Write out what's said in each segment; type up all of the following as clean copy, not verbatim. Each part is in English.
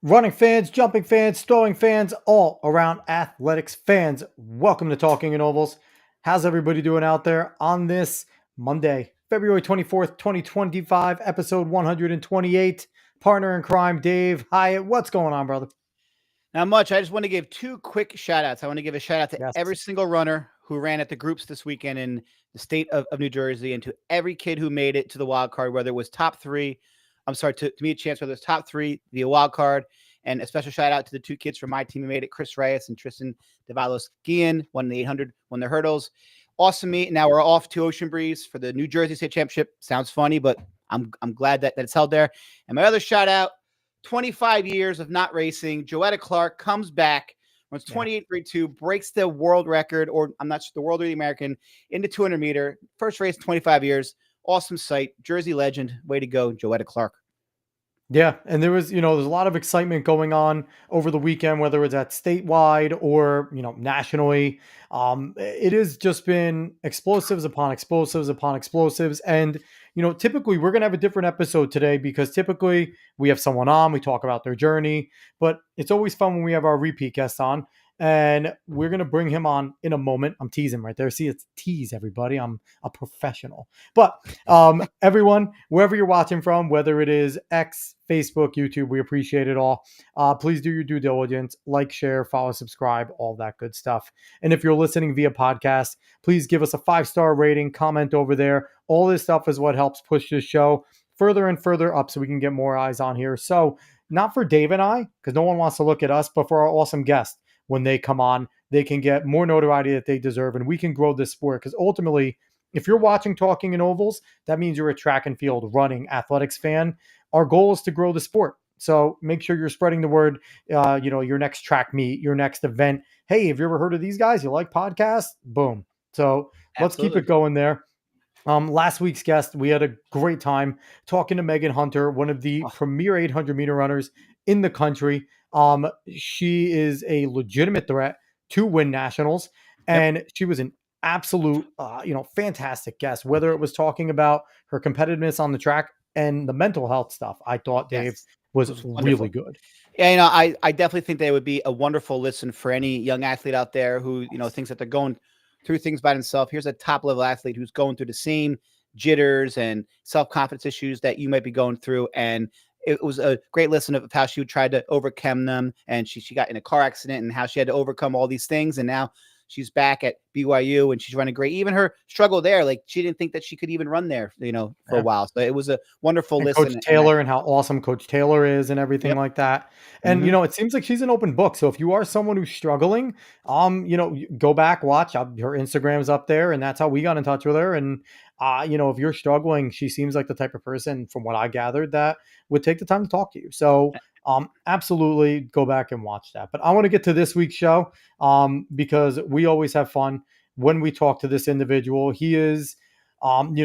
Running fans, jumping fans, throwing fans, all around athletics fans. Welcome to Talking in Ovals. How's everybody doing out there on this Monday, February 24th, 2025, episode 128? Partner in crime, Dave Hyatt. What's going on, brother? Not much. I just want to give two quick shout outs. I want to give a shout out to Yes. every single runner who ran at the groups this weekend in the state of New Jersey, and to every kid who made it to the wild card, whether it was top three. I'm sorry, to me a chance, whether it's top three, the wild card. And a special shout out to the two kids from my team who made it, Chris Reyes and Tristan Davalos-Guillen, won the 800, won their hurdles. Awesome meet. Now we're off to Ocean Breeze for the New Jersey State Championship. Sounds funny, but I'm glad that it's held there. And my other shout out, 25 years of not racing, Joetta Clark comes back, runs 28.32, breaks the world record, or I'm not sure, the world or the American, in the 200 meter. First race in 25 years. Awesome sight. Jersey legend. Way to go, Joetta Clark. Yeah, and there's a lot of excitement going on over the weekend, whether it's at statewide or, nationally. It has just been explosives upon explosives upon explosives. And, typically we're going to have a different episode today because typically we have someone on, we talk about their journey, but it's always fun when we have our repeat guest on. And we're going to bring him on in a moment. I'm teasing right there. See, it's tease, everybody. I'm a professional. But everyone, wherever you're watching from, whether it is X, Facebook, YouTube, we appreciate it all. Please do your due diligence. Like, share, follow, subscribe, all that good stuff. And if you're listening via podcast, please give us a 5-star rating, comment over there. All this stuff is what helps push this show further and further up so we can get more eyes on here. So not for Dave and I, because no one wants to look at us, but for our awesome guests. When they come on, they can get more notoriety that they deserve, and we can grow this sport. Because ultimately, if you're watching Talking in Ovals, that means you're a track and field running athletics fan. Our goal is to grow the sport. So make sure you're spreading the word, your next track meet, your next event. Hey, have you ever heard of these guys? You like podcasts? Boom. So let's keep it going there. Last week's guest, we had a great time talking to Megan Hunter, one of the premier 800-meter runners in the country. She is a legitimate threat to win nationals, and she was an absolute, fantastic guest, whether it was talking about her competitiveness on the track and the mental health stuff. I thought Dave was really good. Yeah, I definitely think they would be a wonderful listen for any young athlete out there who, thinks that they're going through things by himself. Here's a top level athlete who's going through the same jitters and self-confidence issues that you might be going through. And it was a great listen of how she tried to overcome them. And she got in a car accident and how she had to overcome all these things. And now she's back at BYU and she's running great. Even her struggle there, like she didn't think that she could even run there, for a while. So it was a wonderful listen. Coach Taylor and how awesome Coach Taylor is and everything like that. And, it seems like she's an open book. So if you are someone who's struggling, go back, watch. Her Instagram's up there, and that's how we got in touch with her. And, if you're struggling, she seems like the type of person, from what I gathered, that would take the time to talk to you. So absolutely go back and watch that. But I want to get to this week's show because we always have fun when we talk to this individual. He is,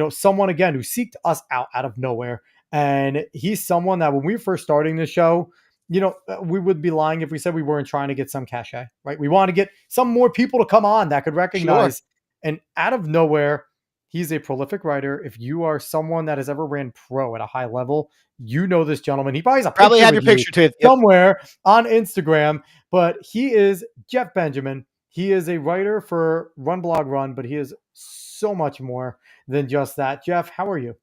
someone, again, who seeked us out of nowhere. And he's someone that when we were first starting the show, we would be lying if we said we weren't trying to get some cachet, right? We want to get some more people to come on that could recognize. Sure. And out of nowhere, he's a prolific writer. If you are someone that has ever ran pro at a high level, this gentleman. He probably has have your picture too somewhere on Instagram, but he is Jeff Benjamin. He is a writer for Run Blog Run, but he is so much more than just that. Jeff, how are you?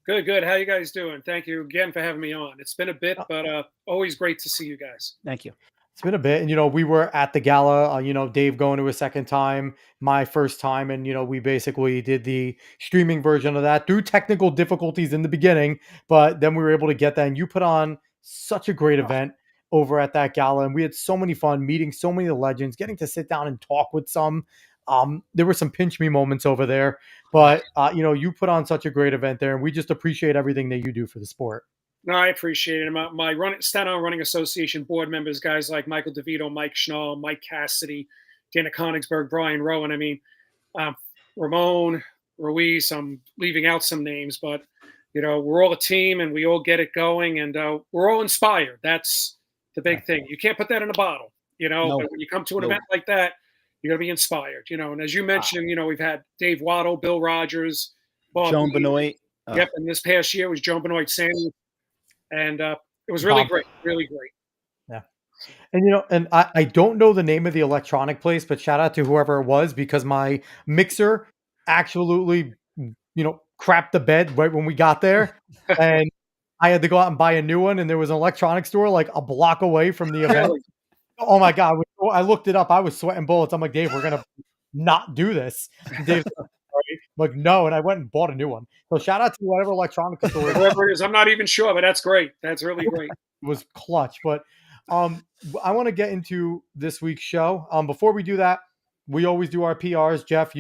Good. How you guys doing? Thank you again for having me on. It's been a bit, but always great to see you guys. Thank you. It's been a bit. And, we were at the gala, Dave going to a second time, my first time. And, we basically did the streaming version of that through technical difficulties in the beginning. But then we were able to get that. And you put on such a great event over at that gala. And we had so many fun meeting so many of the legends, getting to sit down and talk with some. There were some pinch me moments over there. But, you put on such a great event there. And we just appreciate everything that you do for the sport. No, I appreciate it. My Staten Island Running Association board members, guys like Michael DeVito, Mike Schnall, Mike Cassidy, Dana Konigsberg, Brian Rowan. I mean, Ramon, Ruiz. I'm leaving out some names, but we're all a team and we all get it going, and we're all inspired. That's the big thing. You can't put that in a bottle, No, but when you come to an no. event like that, you're going to be inspired, and as you mentioned, we've had Dave Waddle, Bill Rogers, Bob Joan Dean. Benoit. Yep. And this past year was Joan Benoit Sandy. And it was really Bob. great, really great. Yeah. And I don't know the name of the electronic place, but shout out to whoever it was, because my mixer absolutely, crapped the bed right when we got there. And I had to go out and buy a new one. And there was an electronic store like a block away from the event. Really? Oh my God. I looked it up. I was sweating bullets. I'm like, Dave, we're going to not do this. And Dave's like, no. And I went and bought a new one. So shout out to whatever electronic store Whoever it is, I'm not even sure, but that's great. That's really great. was clutch. But I want to get into this week's show. Before we do that, we always do our PRs. Jeff,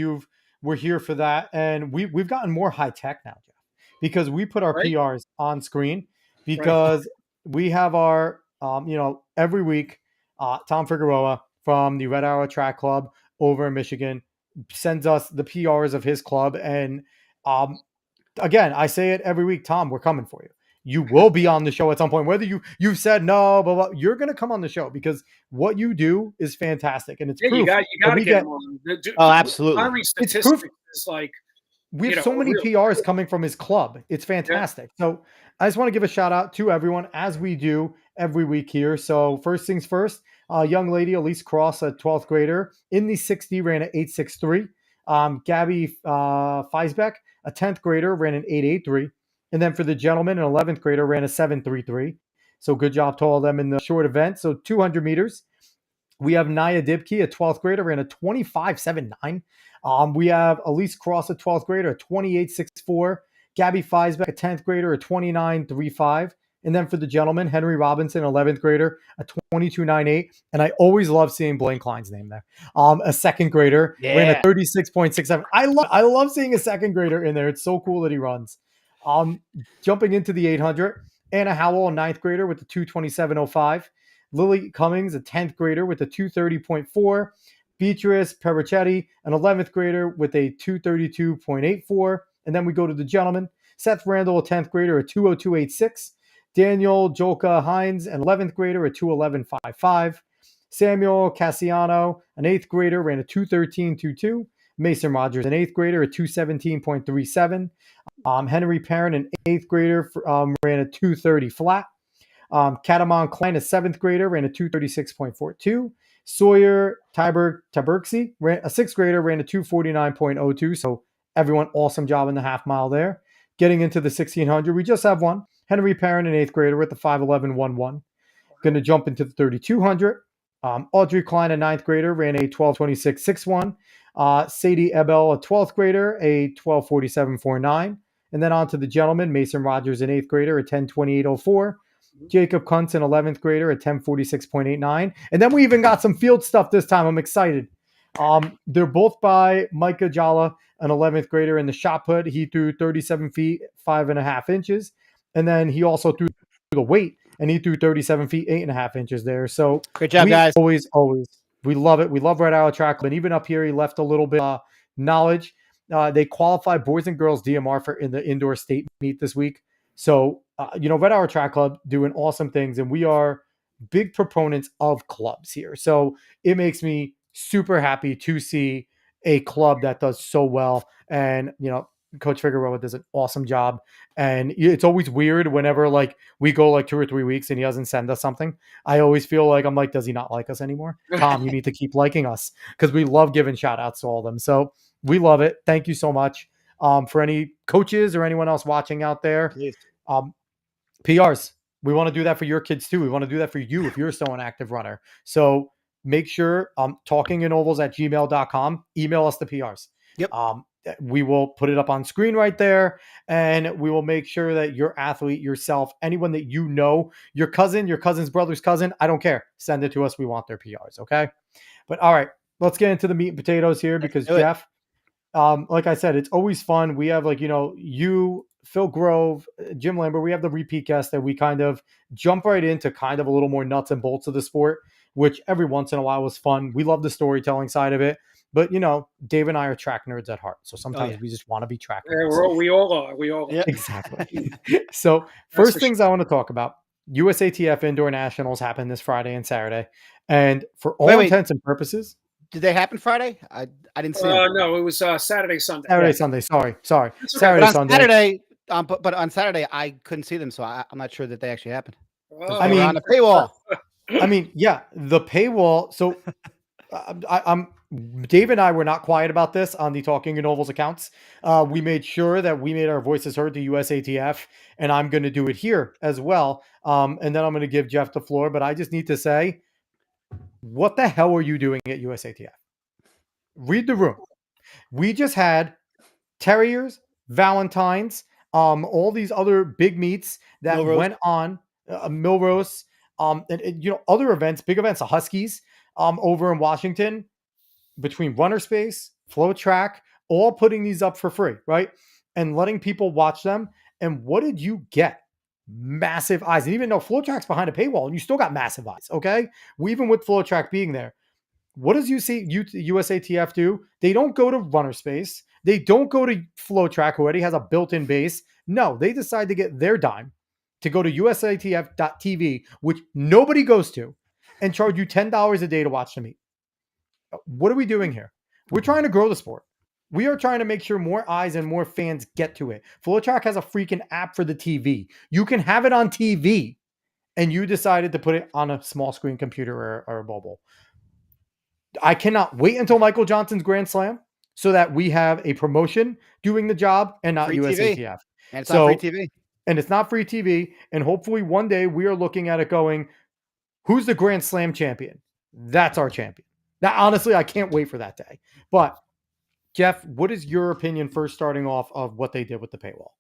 we're here for that, and we've gotten more high tech now, Jeff, because we put our Right. PRs on screen, because we have our every week, Tom Figueroa from the Red Arrow Track Club over in Michigan sends us the PRs of his club, and again, I say it every week, Tom, we're coming for you. You will be on the show at some point, whether you've said no, but you're going to come on the show, because what you do is fantastic, and it's proof. You got to get him on. Oh, absolutely. Firing statistics is like, we have so many PRs coming from his club. It's fantastic. Yeah. So I just want to give a shout out to everyone, as we do every week here. So first things first, young lady, Elise Cross, a 12th grader in the 60, ran an 8.63. Gabby Feisbeck, a 10th grader, ran an 8.83. And then for the gentleman, an 11th grader, ran a 7.33. So good job to all of them in the short event. So 200 meters. We have Naya Dibke, a 12th grader, ran a 25.79. We have Elise Cross, a 12th grader, a 28.64. Gabby Feisbeck, a 10th grader, a 29.35. And then for the gentleman, Henry Robinson, 11th grader, a 22.98. And I always love seeing Blaine Klein's name there. A second grader, ran a 36.67. I love seeing a second grader in there. It's so cool that he runs. Jumping into the 800, Anna Howell, a 9th grader with the 227.05. Lily Cummings, a 10th grader with a 230.4. Beatrice Perichetti, an 11th grader with a 232.84. And then we go to the gentleman. Seth Randall, a 10th grader, a 202.86. Daniel Jolka Hines, an 11th grader, a 211.55. Samuel Cassiano, an 8th grader, ran a 213.22. Mason Rogers, an 8th grader, a 217.37. Henry Perrin, an 8th grader, ran a 230 flat. Catamon Klein, a 7th grader, ran a 236.42. Sawyer Taberksy, ran a 6th grader, ran a 249.02. So everyone, awesome job in the half mile there. Getting into the 1600, we just have one. Henry Perrin, an 8th grader with the 5:11.11. Going to jump into the 3200. Audrey Klein, a 9th grader, ran a 12:26.61. Sadie Ebel, a 12th grader, a 12:47.49. And then on to the gentleman, Mason Rogers, an 8th grader, a 10:28.04. Jacob Kuntz, an 11th grader, at 10:46.89. And then we even got some field stuff this time. I'm excited. They're both by Micah Jala, an 11th grader in the shot put. He threw 37 feet, 5.5 inches. And then he also threw the weight, and he threw 37 feet, 8.5 inches there. So great job, guys. Always, we love it. We love Red Arrow Track. And even up here, he left a little bit of knowledge. They qualify boys and girls DMR for in the indoor state meet this week. So, Red Arrow Track Club doing awesome things, and we are big proponents of clubs here. So it makes me super happy to see a club that does so well. And, Coach Figueroa does an awesome job. And it's always weird whenever we go 2 or 3 weeks and he doesn't send us something. I always feel like I'm like, does he not like us anymore? Tom, you need to keep liking us, because we love giving shout outs to all of them. So we love it. Thank you so much. For any coaches or anyone else watching out there, PRs, we want to do that for your kids too. We want to do that for you if you're still an active runner. So make sure talkinginovals@gmail.com, email us the PRs. Yep. We will put it up on screen right there, and we will make sure that your athlete, yourself, anyone that your cousin, your cousin's brother's cousin, I don't care, send it to us. We want their PRs. Okay. But all right, let's get into the meat and potatoes here, because Jeff, like I said, it's always fun. We have you, Phil Grove, Jim Lambert, we have the repeat guests that we kind of jump right into kind of a little more nuts and bolts of the sport, which every once in a while was fun. We love the storytelling side of it, But Dave and I are track nerds at heart, so sometimes we just want to be track Yeah, nerds. we all are. We all are. Yep. Exactly. So That's first for things I want to talk about: USATF Indoor Nationals happened this Friday and Saturday, and for all Wait. intents and purposes, Did they happen Friday? I didn't see them. No, it was Saturday, Sunday. Saturday, Yeah. Sunday. Sorry, That's okay. Saturday, But on Sunday. Saturday, but on Saturday, I couldn't see them, so I'm not sure that they actually happened. Oh, They were on the paywall. Yeah, the paywall. So I'm Dave and I were not quiet about this on the Talking in Ovals accounts. We made sure that we made our voices heard to USATF, and I'm going to do it here as well. And then I'm going to give Jeff the floor. But I just need to say, what the hell are you doing at USATF? Read the room. We just had Terriers, Valentines, all these other big meets that Milrose. went on, Milrose, and other events, big events, the Huskies, over in Washington, between Runner Space, Flow Track, all putting these up for free, right? And letting people watch them. And what did you get? Massive eyes. And even though Flow Track's behind a paywall, and you still got massive eyes, okay? Even with Flow Track being there, what does USATF do? They don't go to Runner Space. They don't go to Flow Track, who already has a built-in base. No, they decide to get their dime to go to USATF.tv, which nobody goes to, and charge you $10 a day to watch the meet. What are we doing here? We're trying to grow the sport. We are trying to make sure more eyes and more fans get to it. Flow Track has a freaking app for the TV. You can have it on TV, and you decided to put it on a small screen computer or a mobile. I cannot wait until Michael Johnson's Grand Slam so that we have a promotion doing the job and not Free USATF. TV. And it's not free TV. And it's not free TV. And hopefully one day we are looking at it going, who's the Grand Slam champion? That's our champion. Now, honestly, I can't wait for that day. But Jeff, what is your opinion first starting off of what they did with the paywall?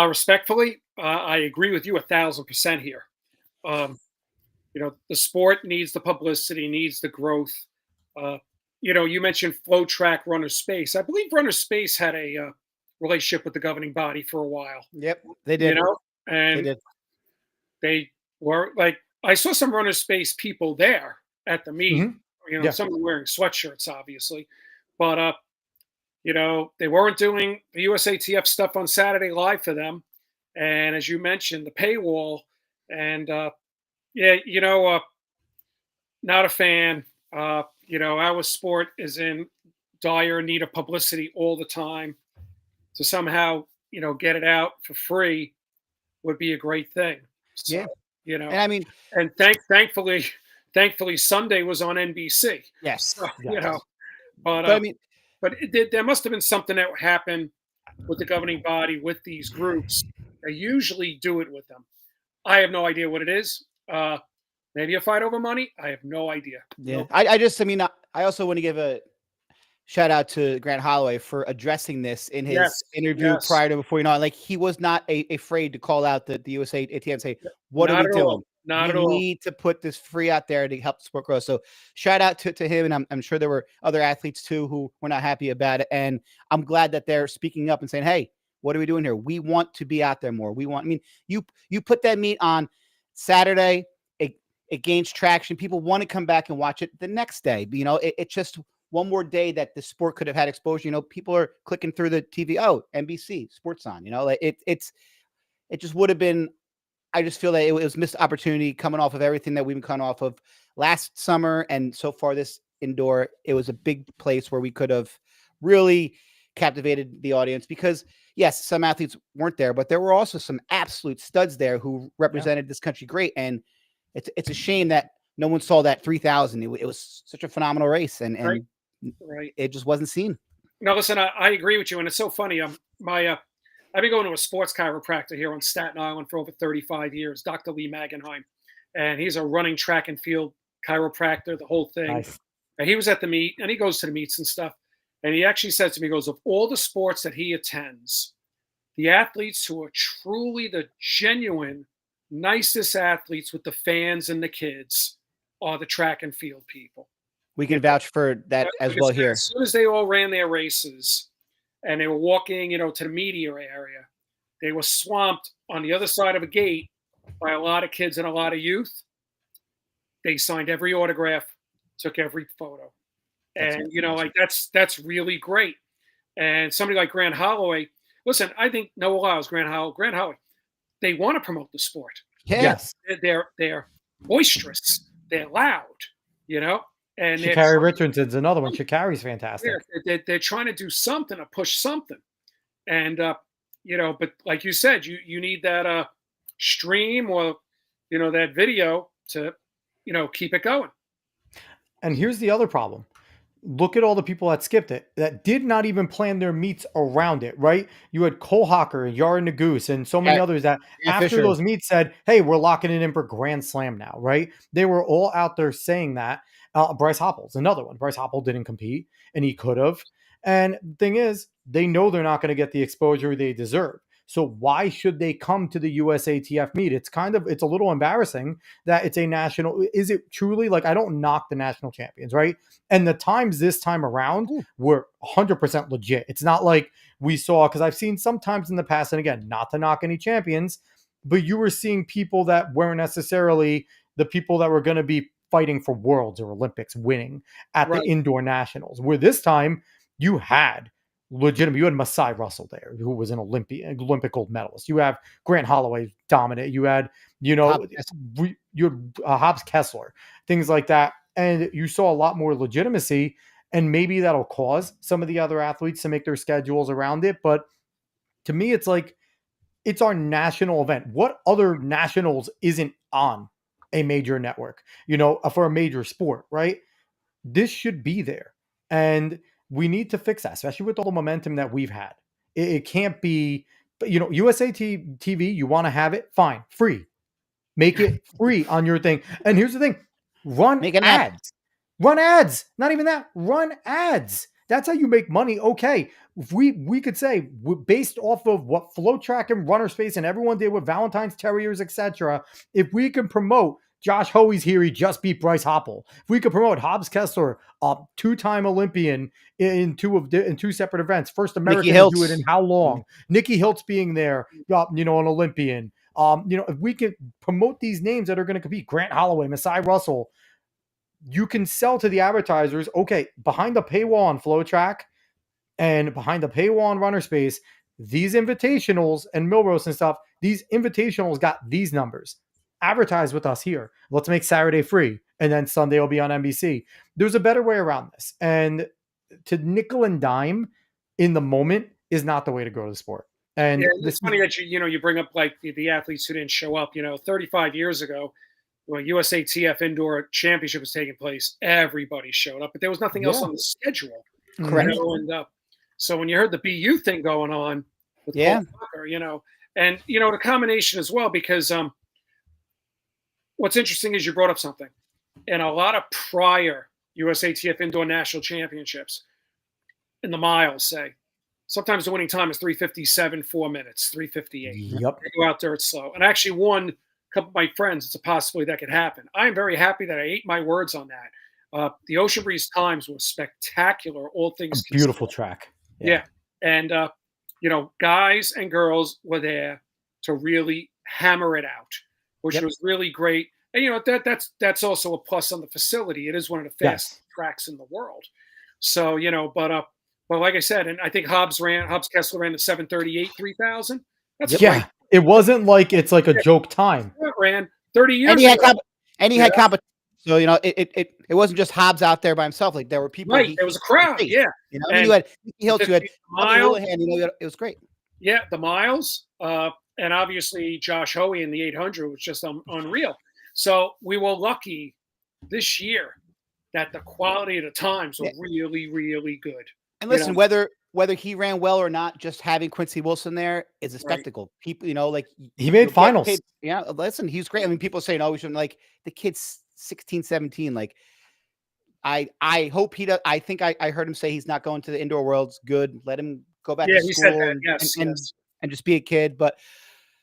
Respectfully, I agree with you 1,000% here. The sport needs the publicity, needs the growth. You mentioned Flow Track, Runner Space. I believe Runner Space had a relationship with the governing body for a while. Yep, they did. And they did. They were like, I saw some Runner Space people there at the meet. Mm-hmm. Some were wearing sweatshirts, obviously, but they weren't doing the USATF stuff on Saturday Live for them. And as you mentioned, the paywall, and not a fan. Our sport is in dire need of publicity all the time. So somehow, get it out for free would be a great thing. So, And I mean, and thankfully Sunday was on NBC. yes. So, Yes. but I mean, there must have been something that happened with the governing body, with these groups. They usually do it with them. I have no idea what it is. Maybe a fight over money. I have no idea. yeah. Nope. I also want to give a shout out to Grant Holloway for addressing this in his interview prior to before he was not afraid to call out the USATF and say, what are we doing? Not at We all. need to put this free out there to help the sport grow. So shout out to him. And I'm sure there were other athletes too who were not happy about it. And I'm glad that they're speaking up and saying, hey, what are we doing here? We want to be out there more. You put that meet on Saturday, it gains traction. People want to come back and watch it the next day. It's just one more day that the sport could have had exposure. People are clicking through the TV. Oh, NBC Sports on. It just would have been. I just feel that it was missed opportunity coming off of everything that we've been coming off of last summer and so far this indoor. It was a big place where we could have really captivated the audience because yes, some athletes weren't there, but there were also some absolute studs there who represented this country great. And it's a shame that no one saw that 3,000. It was such a phenomenal race and Right. it just wasn't seen. No, listen, I agree with you. And it's so funny. I've been going to a sports chiropractor here on Staten Island for over 35 years, Dr. Lee Magenheim. And he's a running track and field chiropractor, the whole thing. Nice. And he was at the meet, and he goes to the meets and stuff. And he actually said to me, he goes, of all the sports that he attends, the athletes who are truly the genuine, nicest athletes with the fans and the kids are the track and field people. We can vouch for that as well here. As soon as they all ran their races and they were walking, to the media area, they were swamped on the other side of a gate by a lot of kids and a lot of youth. They signed every autograph, took every photo. And like that's really great. And somebody like Grant Holloway, listen, I think Noah Lyles, Grant Holloway, they want to promote the sport. Yeah. Yes. They're boisterous, they're loud, and they're Sha'Carri Richardson's another one. Sha'Carri's fantastic. they're trying to do something to push something. And but like you said, you need that stream or that video to keep it going. And here's the other problem. Look at all the people that skipped it, that did not even plan their meets around it, right? You had Cole Hocker and Yara Nagus and so many others that after Fisher. those meets said, hey, we're locking it in for Grand Slam now, right? They were all out there saying that. Bryce Hoppel's another one. Bryce Hoppel didn't compete, and he could have. And the thing is, they know they're not going to get the exposure they deserve. So why should they come to the USATF meet? It's a little embarrassing that it's a national. Is it truly like, I don't knock the national champions, right? And the times this time around were 100% legit. It's not like we saw, because I've seen sometimes in the past, and again, not to knock any champions, but you were seeing people that weren't necessarily the people that were going to be fighting for worlds or Olympics winning at the indoor nationals, where this time you had Masai Russell there, who was an Olympic gold medalist. You have Grant Holloway dominant. You had, Hobbs Kessler, things like that. And you saw a lot more legitimacy, and maybe that'll cause some of the other athletes to make their schedules around it. But to me, it's like, it's our national event. What other nationals isn't on a major network, for a major sport, right? This should be there. And we need to fix that, especially with all the momentum that we've had. It can't be, but USA TV, you want to have it, fine, free. Make it free on your thing. And here's the thing, run ads. Run ads. Not even that, run ads. That's how you make money. Okay, if we could say, based off of what Flow Track and Runner Space and everyone did with Valentine's Terriers, etc., if we can promote Josh Hoey's here, he just beat Bryce Hoppel. If we could promote Hobbs Kessler, a two-time Olympian in two separate events, first American to do it in how long? Nikki Hiltz being there, an Olympian. If we could promote these names that are going to compete, Grant Holloway, Masai Russell, you can sell to the advertisers, okay, behind the paywall on Flow Track and behind the paywall on Runner Space, these invitationals and Millrose and stuff, these invitationals got these numbers. Advertise with us here. Let's make Saturday free, and then Sunday will be on NBC. There's a better way around this, and to nickel and dime in the moment is not the way to grow the sport. And it's funny that you bring up like the athletes who didn't show up. 35 years ago, when USATF Indoor Championship was taking place, everybody showed up, but there was nothing else on the schedule. Correct. And so when you heard the BU thing going on with Cole Tucker, and the combination as well, because what's interesting is you brought up something, and a lot of prior USATF Indoor National Championships in the miles, say, sometimes the winning time is 3:57, 4 minutes, 3:58. Yep. They go out there, it's slow. And I actually won a couple of my friends. It's a possibility that could happen. I am very happy that I ate my words on that. The Ocean Breeze times was spectacular, all things considered. Beautiful track. Yeah. And, guys and girls were there to really hammer it out, which was really great. And that's also a plus on the facility. It is one of the fastest tracks in the world. So, but like I said, and I think Hobbs Kessler ran the 7:38 3,000. That's great. It wasn't like it's like a joke time. It ran 30 years and he had competition. So it wasn't just Hobbs out there by himself. Like there were people. Right, there was a crowd. Yeah, and you had Nikki Hiltz, you had Miles. It was great. Yeah, the miles, and obviously Josh Hoey in the 800 was just unreal. So we were lucky this year that the quality of the times were really, really good. And listen, whether he ran well or not, just having Quincy Wilson there is a spectacle. People, like he made finals. Listen, he's great. I mean, people saying, "Oh, we shouldn't." Like the kid's 16, 17. Like I hope he does. I think I heard him say he's not going to the indoor worlds. Good, let him go back to school. He said that. And just be a kid. But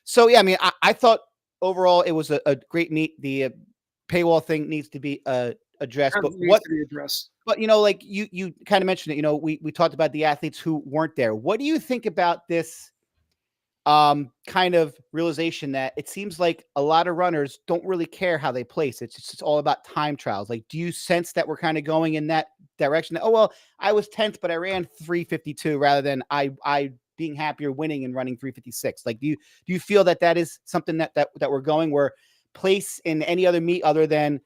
so I mean, I thought overall it was a great meet. The paywall thing needs to be addressed. But what? But like you kind of mentioned it. We talked about the athletes who weren't there. What do you think about this kind of realization that it seems like a lot of runners don't really care how they place? It's all about time trials. Like, do you sense that we're kind of going in that direction. Oh, well, I was 10th, but I ran 3:52 rather than I being happier winning and running 3:56. Like, do you feel that is something that we're going where place in any other meet other than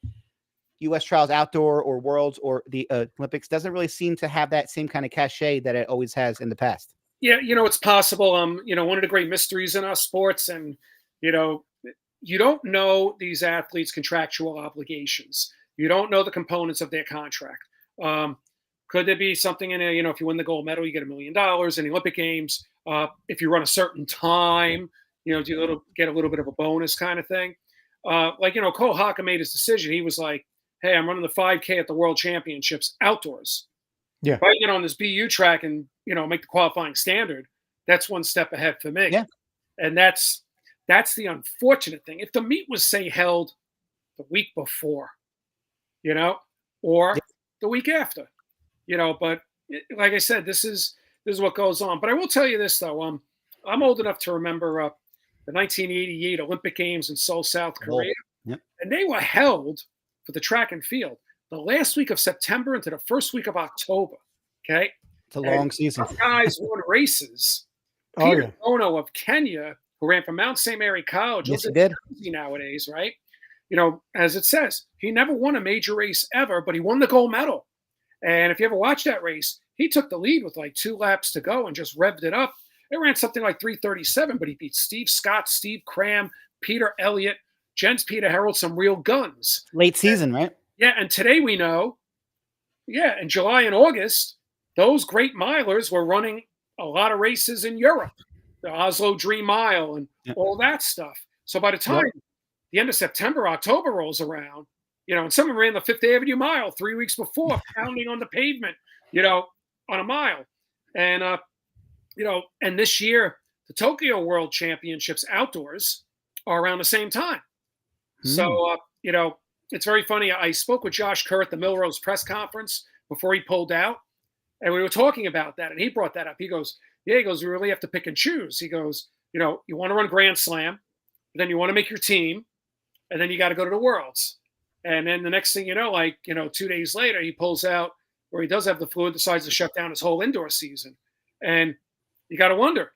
U.S. Trials Outdoor or Worlds or the Olympics doesn't really seem to have that same kind of cachet that it always has in the past? Yeah, it's possible. One of the great mysteries in our sports, and you don't know these athletes' contractual obligations. You don't know the components of their contract. Could there be something in it? If you win the gold medal, you get $1 million in the Olympic Games. If you run a certain time, do you get a little bit of a bonus kind of thing? Cole Haka made his decision. He was like, "Hey, I'm running the 5K at the World Championships outdoors. Yeah. If I get on this BU track and make the qualifying standard, that's one step ahead for me." Yeah. And that's the unfortunate thing. If the meet was, say, held the week before, or the week after, but like I said, this is what goes on. But I will tell you this though, I'm old enough to remember the 1988 Olympic Games in Seoul, South Korea, and they were held for the track and field the last week of September into the first week of October. Okay, it's a long season. Guys won races. Peter Ono of Kenya, who ran from Mount St. Mary College, yes, he did. Nowadays, right? As it says, he never won a major race ever, but he won the gold medal. And if you ever watch that race, he took the lead with like 2 laps to go and just revved it up. It ran something like 3:37, but he beat Steve Scott, Steve Cram, Peter Elliott, Jens Peter Harold, some real guns. Late season, right? Yeah, and today we know, in July and August, those great milers were running a lot of races in Europe, the Oslo Dream Mile and all that stuff. So by the time the end of September, October rolls around, and someone ran the Fifth Avenue Mile 3 weeks before, pounding on the pavement, on a mile. And, and this year, the Tokyo World Championships outdoors are around the same time. So, it's very funny. I spoke with Josh Kerr at the Milrose press conference before he pulled out, and we were talking about that, and he brought that up. He goes, we really have to pick and choose. He goes, you want to run Grand Slam, then you want to make your team, and then you got to go to the Worlds. And then the next thing 2 days later, he pulls out where he does have the flu, decides to shut down his whole indoor season. And you got to wonder,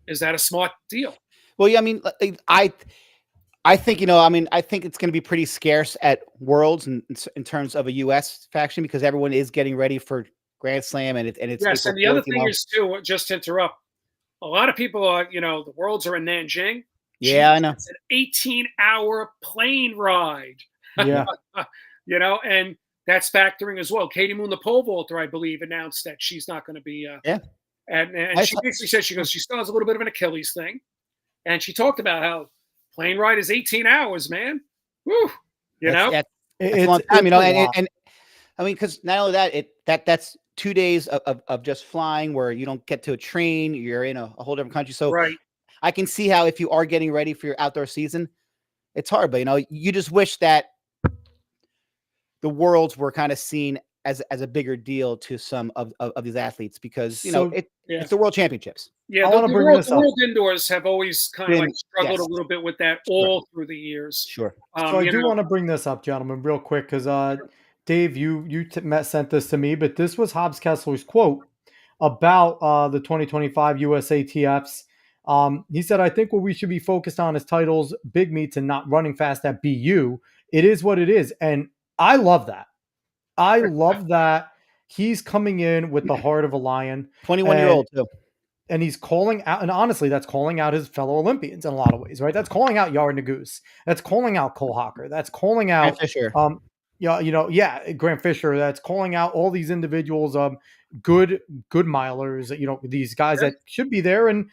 is that a smart deal? Well, yeah, I mean, I think, I think it's going to be pretty scarce at Worlds in terms of a U.S. faction because everyone is getting ready for Grand Slam and it's yes. And the other thing is too, just to interrupt, a lot of people are, the Worlds are in Nanjing. Yeah, I know. It's an 18-hour plane ride. Yeah. And that's factoring as well. Katie Moon, the pole vaulter, I believe, announced that she's not going to be. And she basically said, she still has a little bit of an Achilles thing. And she talked about how plane ride is 18 hours, man. Woo. It's a long time, and I mean, because not only that, that's 2 days of just flying where you don't get to a train, you're in a whole different country. So I can see how if you are getting ready for your outdoor season, it's hard, but you just wish that the Worlds were kind of seen as a bigger deal to some of these athletes because it's the World Championships. Yeah, I want to bring this up. The World Indoors have always kind of struggled a little bit with that all through the years. Sure. So I do want to bring this up, gentlemen, real quick, because Dave, you sent this to me, but this was Hobbs Kessler's quote about the 2025 USATFs. He said, "I think what we should be focused on is titles, big meets, and not running fast at BU. It is what it is," and I love that. I love that he's coming in with the heart of a lion. 21-year-old too. And he's calling out, and honestly, that's calling out his fellow Olympians in a lot of ways, right? That's calling out Yard Nagus. That's calling out Cole Hocker. That's calling out Grant Fisher. Grant Fisher. That's calling out all these individuals, good milers. These guys that should be there and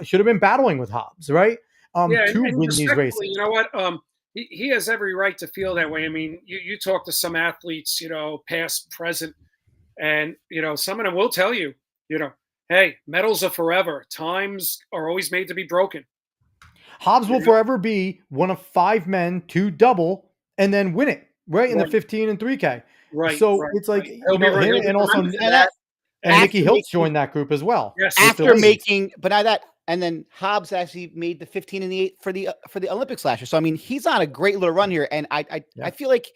should have been battling with Hobbs, right? To win these races. You know what? He has every right to feel that way. I mean, you talk to some athletes, past, present, and some of them will tell you, hey, medals are forever. Times are always made to be broken. Hobbs will forever be one of 5 men to double and then win it, right? In the 15 and 3K. Right. So it's like, and also Nikki Hiltz joined that group as well. Yes. After making, but now that, and then Hobbs actually made the 15 and the 8 for the Olympics last year. So, I mean, he's on a great little run here. And I feel like,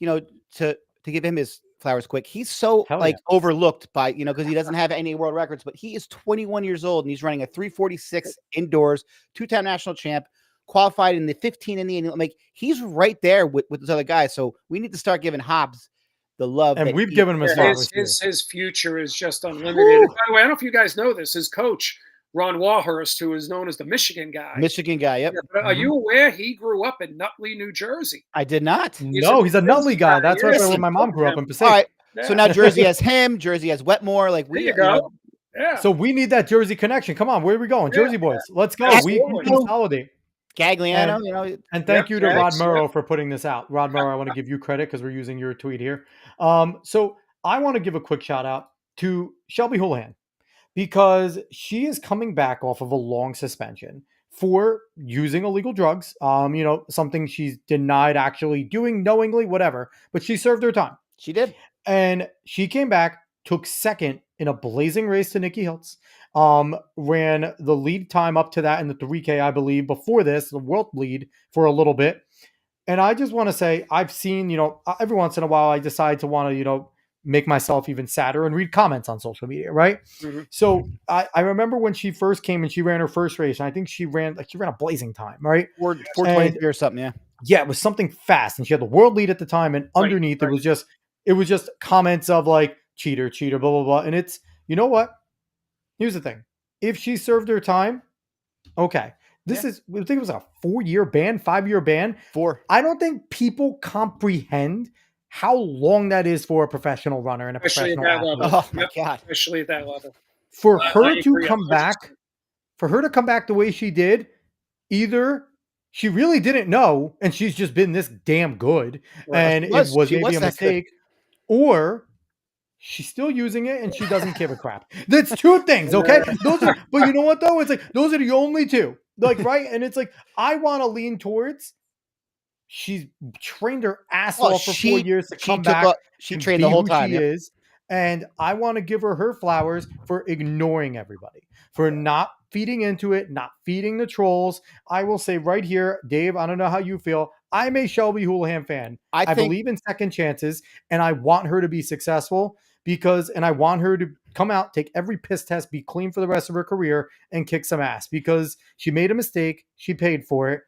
to give him his flowers quick. He's so Hell like yeah. overlooked by, because he doesn't have any world records, but he is 21 years old and he's running a 346 indoors, 2-time national champ, qualified in the 15 in the like he's right there with those other guys. So we need to start giving Hobbs the love. And that we've he given him a deserves. spot. His future is just unlimited. Whew. And by the way, I don't know if you guys know this. His coach, Ron Walhurst, who is known as the Michigan guy. Michigan guy. Yep. Yeah, but are you aware he grew up in Nutley, New Jersey? I did not. No, he's a Nutley guy. That's where my mom grew up in All Passaic. right. Yeah. So now Jersey has him. Jersey has Wetmore. Like There you go. Yeah. So we need that Jersey connection. Come on, where are we going? Yeah. Jersey boys. Let's go. We Absolutely. consolidate. Gagliano, And thank you to Jags, Rod Murrow for putting this out. Rod Murrow, I want to give you credit because we're using your tweet here. So I want to give a quick shout out to Shelby Houlihan because she is coming back off of a long suspension for using illegal drugs. Something she's denied actually doing knowingly, whatever, but she served her time. she did. And she came back, took second in a blazing race to Nikki Hiltz. Ran the lead time up to that in the 3K, I believe, before this, the world lead for a little bit. And I just want to say, I've seen, every once in a while, I decide to want to, make myself even sadder and read comments on social media, right? Mm-hmm. So I remember when she first came and she ran her first race, and I think she ran a blazing time, right? 4:23 or something, yeah. Yeah, it was something fast, and she had the world lead at the time, and underneath it was just comments of like cheater, blah blah blah. And it's, you know what? Here's the thing: if she served her time, okay. I think it was a 4-year ban, 5-year ban. 4. I don't think people comprehend how long that is for a professional runner and a Especially at professional that athlete. level. Oh my God. Especially at that level. For I her to agree, come back, 100%. for her to come back the way she did, either she really didn't know and she's just been this damn good, and it was maybe a mistake, or she's still using it and she doesn't give a crap. That's two things, okay? But you know what though? It's like those are the only two. Like, right? And it's like I want to lean towards she's trained her ass off for 4 years to come back. She trained the whole time. She is. And I want to give her flowers for ignoring everybody, for not feeding into it, not feeding the trolls. I will say right here, Dave, I don't know how you feel. I'm a Shelby Houlihan fan. I believe in second chances, and I want her to be successful and I want her to come out, take every piss test, be clean for the rest of her career, and kick some ass because she made a mistake. She paid for it.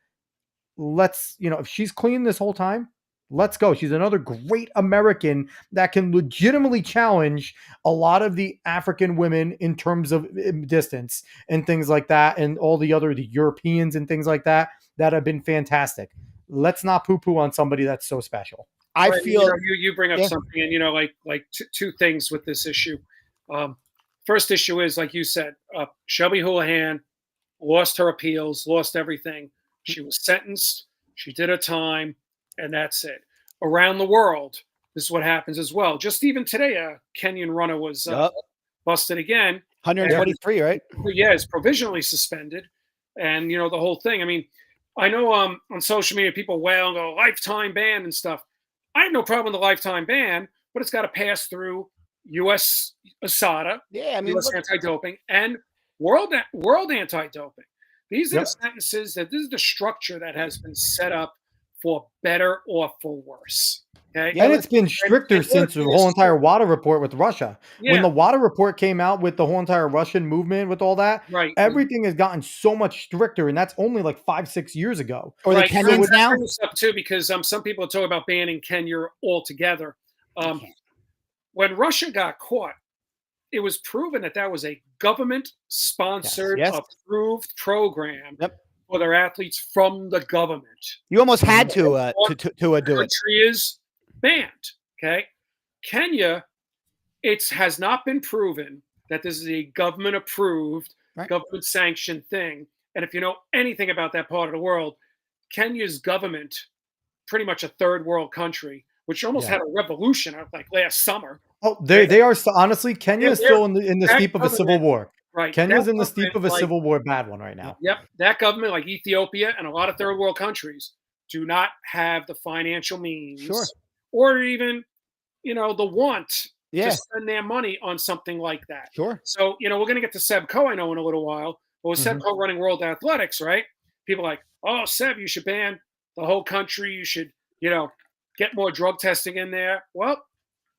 If she's clean this whole time, let's go. She's another great American that can legitimately challenge a lot of the African women in terms of distance and things like that, and all the Europeans and things like that have been fantastic. Let's not poo-poo on somebody that's so special. I feel you bring up something, and like two things with this issue. First issue is, like you said, Shelby Houlihan lost her appeals, lost everything. She was sentenced. She did her time, and that's it. Around the world, this is what happens as well. Just even today, a Kenyan runner was busted again. 123, right? Yeah, is provisionally suspended, and the whole thing. I mean, I know on social media people wail and go lifetime ban and stuff. I have no problem with the lifetime ban, but it's got to pass through U.S. USADA, U.S. anti-doping, and world anti-doping. These are the sentences this is the structure that has been set up for better or for worse. Okay. And it's been stricter since the whole entire WADA report with Russia. Yeah. When the WADA report came out with the whole entire Russian movement with all that, everything has gotten so much stricter, and that's only like 5-6 years ago. Or the Kenyans now? This up too, because some people talk about banning Kenya altogether. When Russia got caught, it was proven that was a government-sponsored, approved program for their athletes from the government. You almost had to do it. Country is banned. Okay, Kenya, it has not been proven that this is a government-approved, government-sanctioned thing. And if you know anything about that part of the world, Kenya's government, pretty much a third world country, which almost had a revolution like last summer. Oh, they are honestly, Kenya is still in the steep of a civil war. Right. Kenya's in the steep of a civil war, bad one right now. Yep. That government, like Ethiopia and a lot of third world countries, do not have the financial means or even, the want to spend their money on something like that. Sure. So, we're going to get to Seb Coe, I know, in a little while. But with Seb Coe running World Athletics, right? People are like, oh, Seb, you should ban the whole country. You should, get more drug testing in there. Well,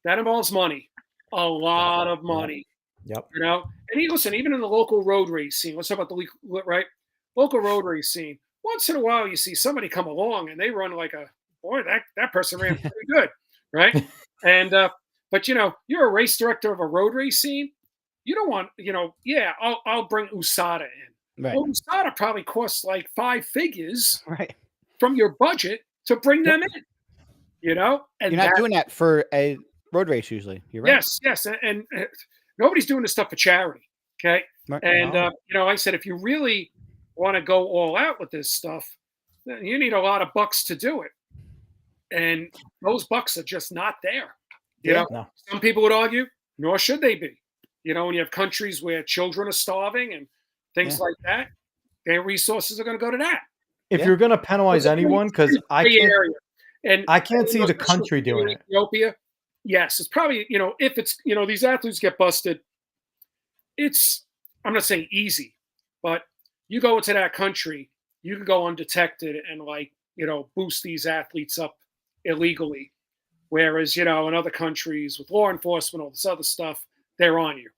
that involves money, a lot of money. Yep. You know, and listen, even in the local road race scene, let's talk about the right local road race scene. Once in a while, you see somebody come along and they run like a boy. That person ran pretty good, right? And but you're a race director of a road race scene. You don't want, yeah, I'll bring USADA in. Right. Well, USADA probably costs like 5 figures Right. from your budget to bring them in. And You're not doing that for a road race usually. You're right. Yes, and nobody's doing this stuff for charity, okay? Right. And No. I said if you really want to go all out with this stuff, then you need a lot of bucks to do it, and those bucks are just not there. No. Some people would argue, nor should they be. When you have countries where children are starving and things like that, their resources are going to go to that. If you're going to penalize anyone, because I can't see the country doing it. Ethiopia, yes, it's probably if it's these athletes get busted, I'm not saying easy, but you go into that country, you can go undetected and boost these athletes up illegally, whereas in other countries with law enforcement, all this other stuff, they're on you.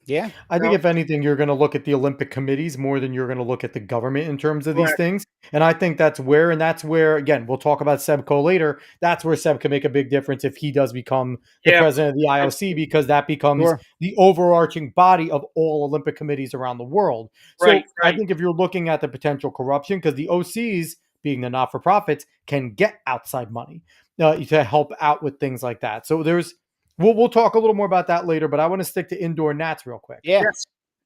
Yeah. I think if anything, you're going to look at the Olympic committees more than you're going to look at the government in terms of these things. And I think that's where, again, we'll talk about Seb Coe later. That's where Seb can make a big difference if he does become the president of the IOC, because that becomes the overarching body of all Olympic committees around the world. So I think if you're looking at the potential corruption, because the OCs, being the not-for-profits, can get outside money to help out with things like that. So we'll talk a little more about that later, but I want to stick to indoor nats real quick. Yeah. Yes.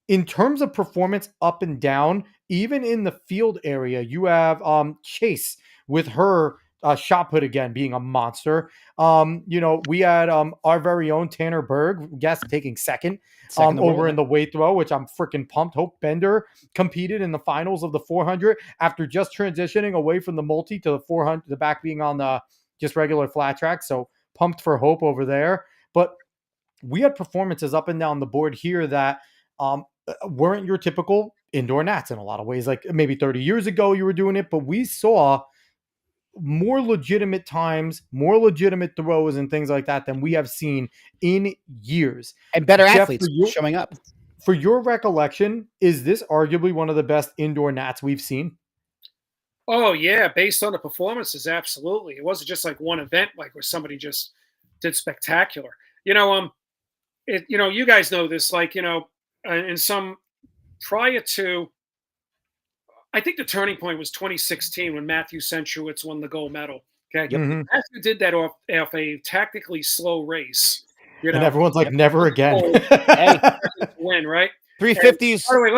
In terms of performance up and down, even in the field area, you have Chase with her shot put again being a monster. We had our very own Tanner Berg, taking second over in the weight throw, which I'm freaking pumped. Hope Bender competed in the finals of the 400 after just transitioning away from the multi to the 400, the back being on the just regular flat track. So pumped for Hope over there. But we had performances up and down the board here that weren't your typical indoor nats in a lot of ways. Like maybe 30 years ago you were doing it, but we saw more legitimate times, more legitimate throws and things like that than we have seen in years. And better athletes showing up. For your recollection, is this arguably one of the best indoor nats we've seen? Oh, yeah. Based on the performances, absolutely. It wasn't just like one event, like where somebody just did spectacular. You guys know this, in some prior to, I think the turning point was 2016 when Matthew Centrowitz won the gold medal. Okay. Mm-hmm. Matthew did that off a tactically slow race. And everyone's like, never again. Win, right? 350s. By the way,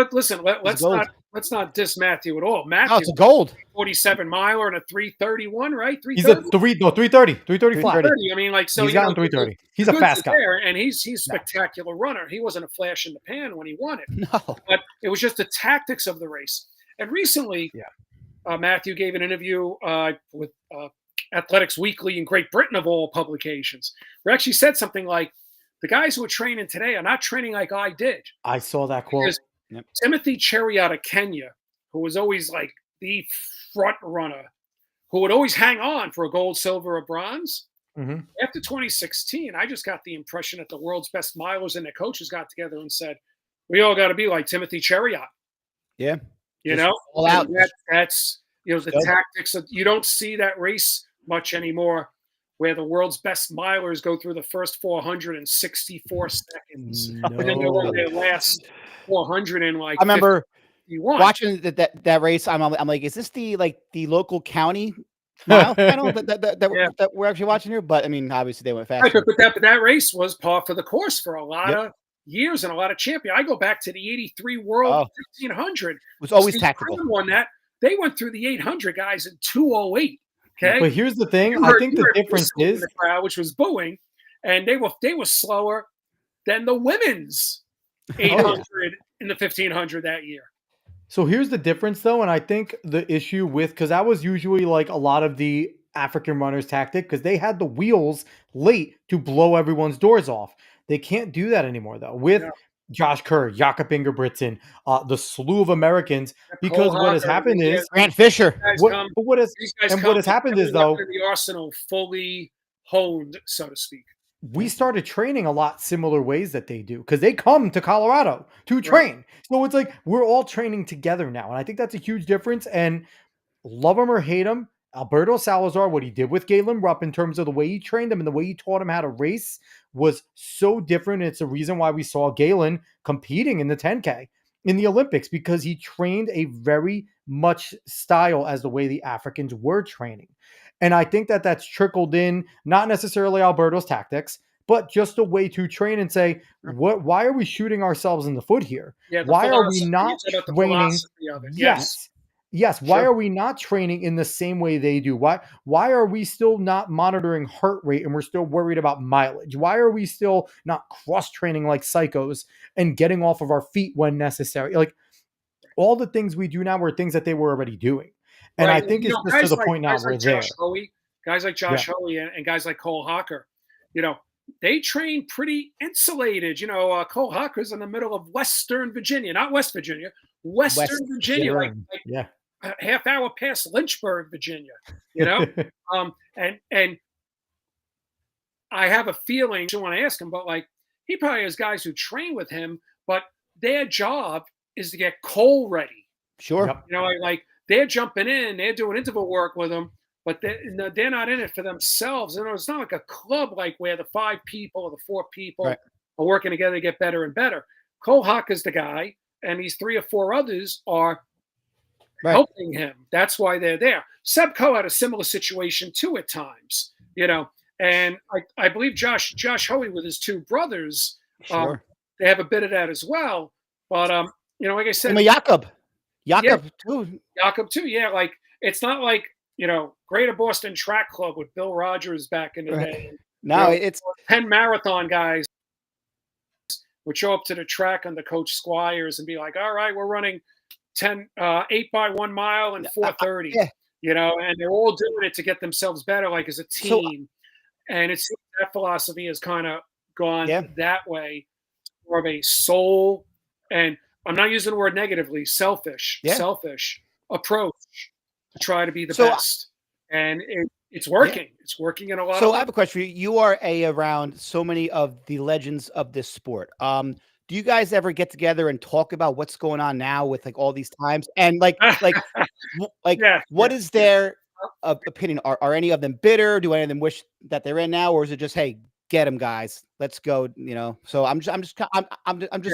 let's not diss Matthew at all. Matthew, it's a gold 47 miler and a 331, right? 330 flat. 330. I mean, so he's gotten 330. He's a fast guy, and he's a spectacular runner. He wasn't a flash in the pan when he won it. No, but it was just the tactics of the race. And recently, Matthew gave an interview with Athletics Weekly in Great Britain of all publications, where actually said something like, "The guys who are training today are not training like I did." I saw that quote. Timothy Cherry out of Kenya, who was always like the front runner, who would always hang on for a gold, silver, or bronze. Mm-hmm. After 2016, I just got the impression that the world's best milers and their coaches got together and said, "We all got to be like Timothy Chariot." Yeah, all out. That's the tactics. You don't see that race much anymore, where the world's best milers go through the first 464 seconds, and then they run their last 400 in I remember 51. Watching that race. I'm like, is this the local county mile panel that we're actually watching here? But I mean, obviously they went fast. Right, but that race was par for the course for a lot of years and a lot of champions. I go back to the '83 World 1500. It was always Steve tactical. Cronin won that. They went through the 800 guys in 2:08. Okay, but here's the thing. I think the difference is the crowd, which was booing, and they were slower than the women's 800 in the 1500 that year. So here's the difference, though, and I think the issue with, because that was usually like a lot of the African runners' tactic, because they had the wheels late to blow everyone's doors off. They can't do that anymore, though, with Josh Kerr, Jakob Ingebrigtsen, the slew of Americans, because what has happened is Grant Fisher. What has happened is, though, the arsenal fully honed, so to speak. we started training a lot similar ways that they do because they come to Colorado to Right. train. So it's like we're all training together now. And I think that's a huge difference. And love him or hate him, Alberto Salazar, what he did with Galen Rupp in terms of the way he trained him and the way he taught him how to race was so different. It's the reason why we saw Galen competing in the 10K in the Olympics because he trained a very much style as the way the Africans were training. And I think that that's trickled in, not necessarily Alberto's tactics, but just a way to train and say, why are we shooting ourselves in the foot here? Yeah, the Why are we philosophy. not You said about the training? philosophy of it. Yes. Yes. Why Sure. are we not training in the same way they do? Why are we still not monitoring heart rate and we're still worried about mileage? Why are we still not cross training like psychos and getting off of our feet when necessary? Like all the things we do now were things that they were already doing. And I Right. think it's just to the point now guys we're like there. Josh Hoey, and guys like Cole Hocker, they train pretty insulated. Cole Hocker's in the middle of Western Virginia, not West Virginia, Western Virginia, like Yeah. a half hour past Lynchburg, Virginia. And I have a feeling I want to ask him, but like he probably has guys who train with him, but their job is to get Cole ready. Sure. Yep. Like they're jumping in, they're doing interval work with him, but they're not in it for themselves. It's not like a club like where the 5 people or the 4 people Right. are working together to get better and better. Cole Hocker's the guy, and these 3 or 4 others are helping him. That's why they're there. Seb Coe had a similar situation too at times, and I believe Josh Hoey with his 2 brothers, Sure. they have a bit of that as well. But like I said, Jakob too. Jakob too. Yeah, like it's not like Greater Boston Track Club with Bill Rogers back in the day. No, it's 10 marathon guys would show up to the track under Coach Squires and be like, "All right, we're running 8 by 1 mile and 4:30." And they're all doing it to get themselves better, like as a team. And it's that philosophy has kind of gone that way, more of a soul, and I'm not using the word negatively, selfish approach to try to be the best. And it's working. It's working in a lot of I have a question for you. You are around so many of the legends of this sport. Do you guys ever get together and talk about what's going on now with like all these times and what is their opinion? Are any of them bitter? Do any of them wish that they're in now, or is it just, hey, get them, guys, let's go? So I'm just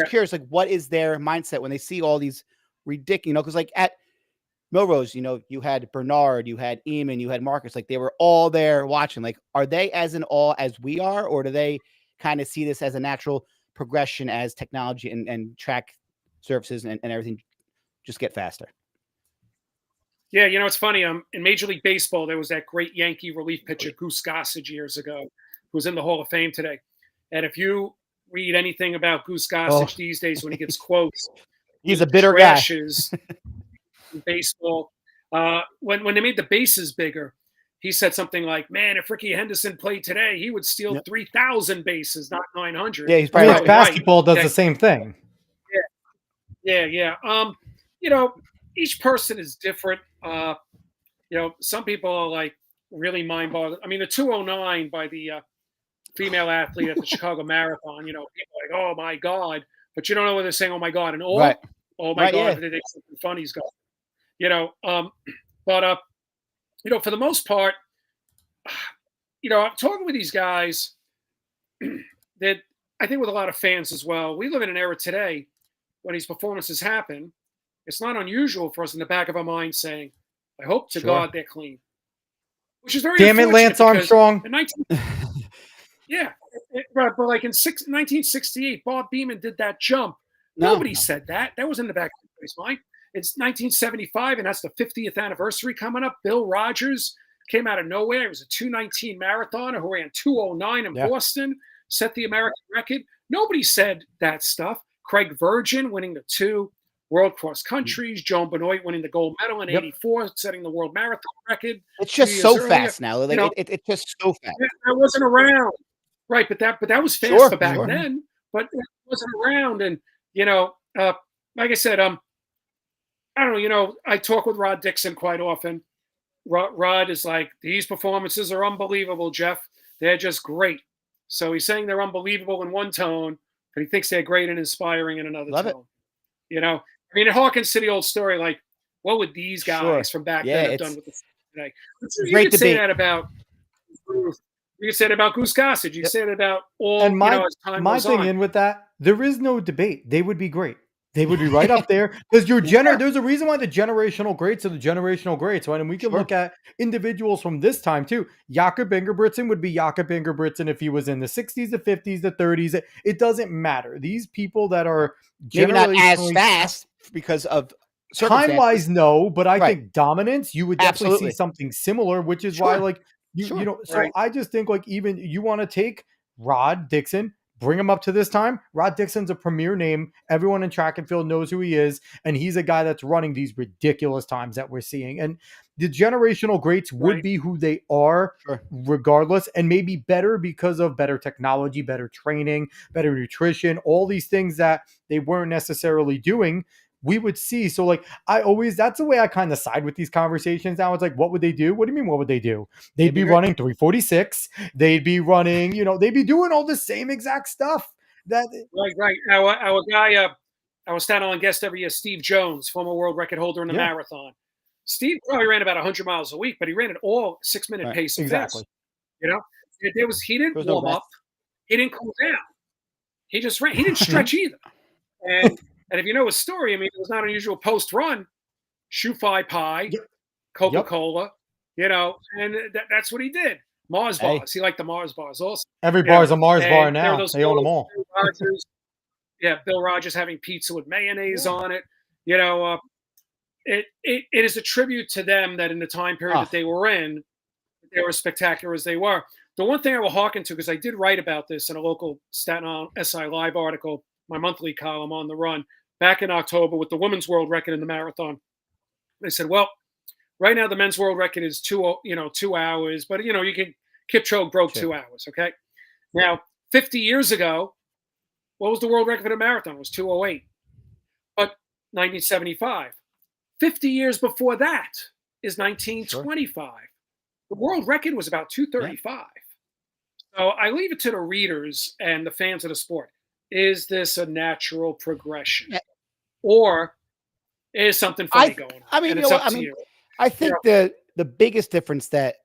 curious, like, what is their mindset when they see all these ridiculous? Because like at Melrose, you had Bernard, you had Eamon, you had Marcus, like they were all there watching. Like, are they as in awe as we are, or do they kind of see this as a natural progression as technology and track surfaces and everything just get faster? Yeah, it's funny. In Major League Baseball, there was that great Yankee relief pitcher, Goose Gossage, years ago, who's in the Hall of Fame today. And if you read anything about Goose Gossage these days, when he gets quotes, he's a bitter guy. In baseball. When they made the bases bigger, he said something like, "Man, if Ricky Henderson played today, he would steal 3,000 bases, not 900." Yeah, he's probably basketball does the same thing. Yeah. Each person is different. Some people are like really mind-boggling. I mean, the 209 by the female athlete at the Chicago Marathon, people are like, "Oh my God," but you don't know whether they're saying, "Oh my God," and "Oh my God," if they think something funny's going. For the most part, I'm talking with these guys that I think with a lot of fans as well. We live in an era today when these performances happen. It's not unusual for us in the back of our mind saying, "I hope to God they're clean," which is very damn it, Lance Armstrong. But like in 1968, Bob Beamon did that jump. Nobody said that. That was in the back of everybody's mind. It's 1975, and that's the 50th anniversary coming up. Bill Rogers came out of nowhere. He was a 2:19 marathoner who ran 2:09 in Boston, set the American record. Nobody said that stuff. Craig Virgin winning the 2 World Cross Countries. Joan Benoit winning the gold medal in '84, setting the world marathon record. It's just so fast now. Like it's just so fast. That wasn't around, right? But that was fast for back then. But it wasn't around, and like I said, I don't know. I talk with Rod Dixon quite often. Rod is like, "These performances are unbelievable, Jeff. They're just great." So he's saying they're unbelievable in one tone, but he thinks they're great and inspiring in another Love it. tone. You know, I mean, it harkens to the old story, like, what would these guys Sure. from back Yeah, then have done it's with the today? You great could say debate. that about Ruth. You could say it about Goose Gossage. You Yep. say it about all, And my as time my goes thing on. in with that, there is no debate. They would be great. They would be right up there because Yeah. there's a reason why the generational greats are the generational greats, right? And we can Sure. look at individuals from this time too. Jakob Ingebrigtsen would be Jakob Ingebrigtsen if he was in the 60s, the 50s, the 30s. It doesn't matter. These people that are Maybe not as generationally fast because of time circumstances. wise, no, but I Right. think dominance, you would definitely see Absolutely. something similar, which is why, Sure. like, you Sure. know, so Right. I just think, like, even you want to take Rod Dixon, bring him up to this time. Rod Dixon's a premier name. Everyone in track and field knows who he is, and he's a guy that's running these ridiculous times that we're seeing. And the generational greats would Right. be who they are Sure. regardless, and maybe better because of better technology, better training, better nutrition, all these things that they weren't necessarily doing. We would see. So, like, that's the way I kind of side with these conversations now. It's like, what would they do? What do you mean, what would they do? They'd They'd be be great. running 346. They'd be running, they'd be doing all the same exact stuff. Right. Our guy, our Staten Island guest every year, Steve Jones, former world record holder in the Yeah. marathon. Steve probably ran about 100 miles a week, but he ran it all 6-minute Right. pace of Exactly. this. He There didn't was no warm rest. up. He didn't cool down. He just ran. He didn't stretch either. And if you know his story, I mean, it was not unusual post run, shoe fi pie, Yep. Coca-Cola, and that's what he did. Mars Hey. bars. He liked the Mars bars also. Every bar's a Mars And bar there are now. those They own them photos of all. Bill Rogers. Bill Rogers having pizza with mayonnaise Yeah. on it. It is a tribute to them that in the time period Ah. that they were in, they were as spectacular as they were. The one thing I will hearken to, because I did write about this in a local Staten Island SI Live article, my monthly column on the run, back in October with the women's world record in the marathon. They said, well, right now the men's world record is 2 hours, but you can Kipchoge broke Sure. 2 hours. Okay. Now, 50 years ago, what was the world record for the marathon? It was 2:08. But 1975, 50 years before that is 1925. The world record was about 2:35. So I leave it to the readers and the fans of the sport. Is this a natural progression? Yeah. Or is something funny going on? I mean, And you it's know up what? I to mean, you. I think the biggest difference that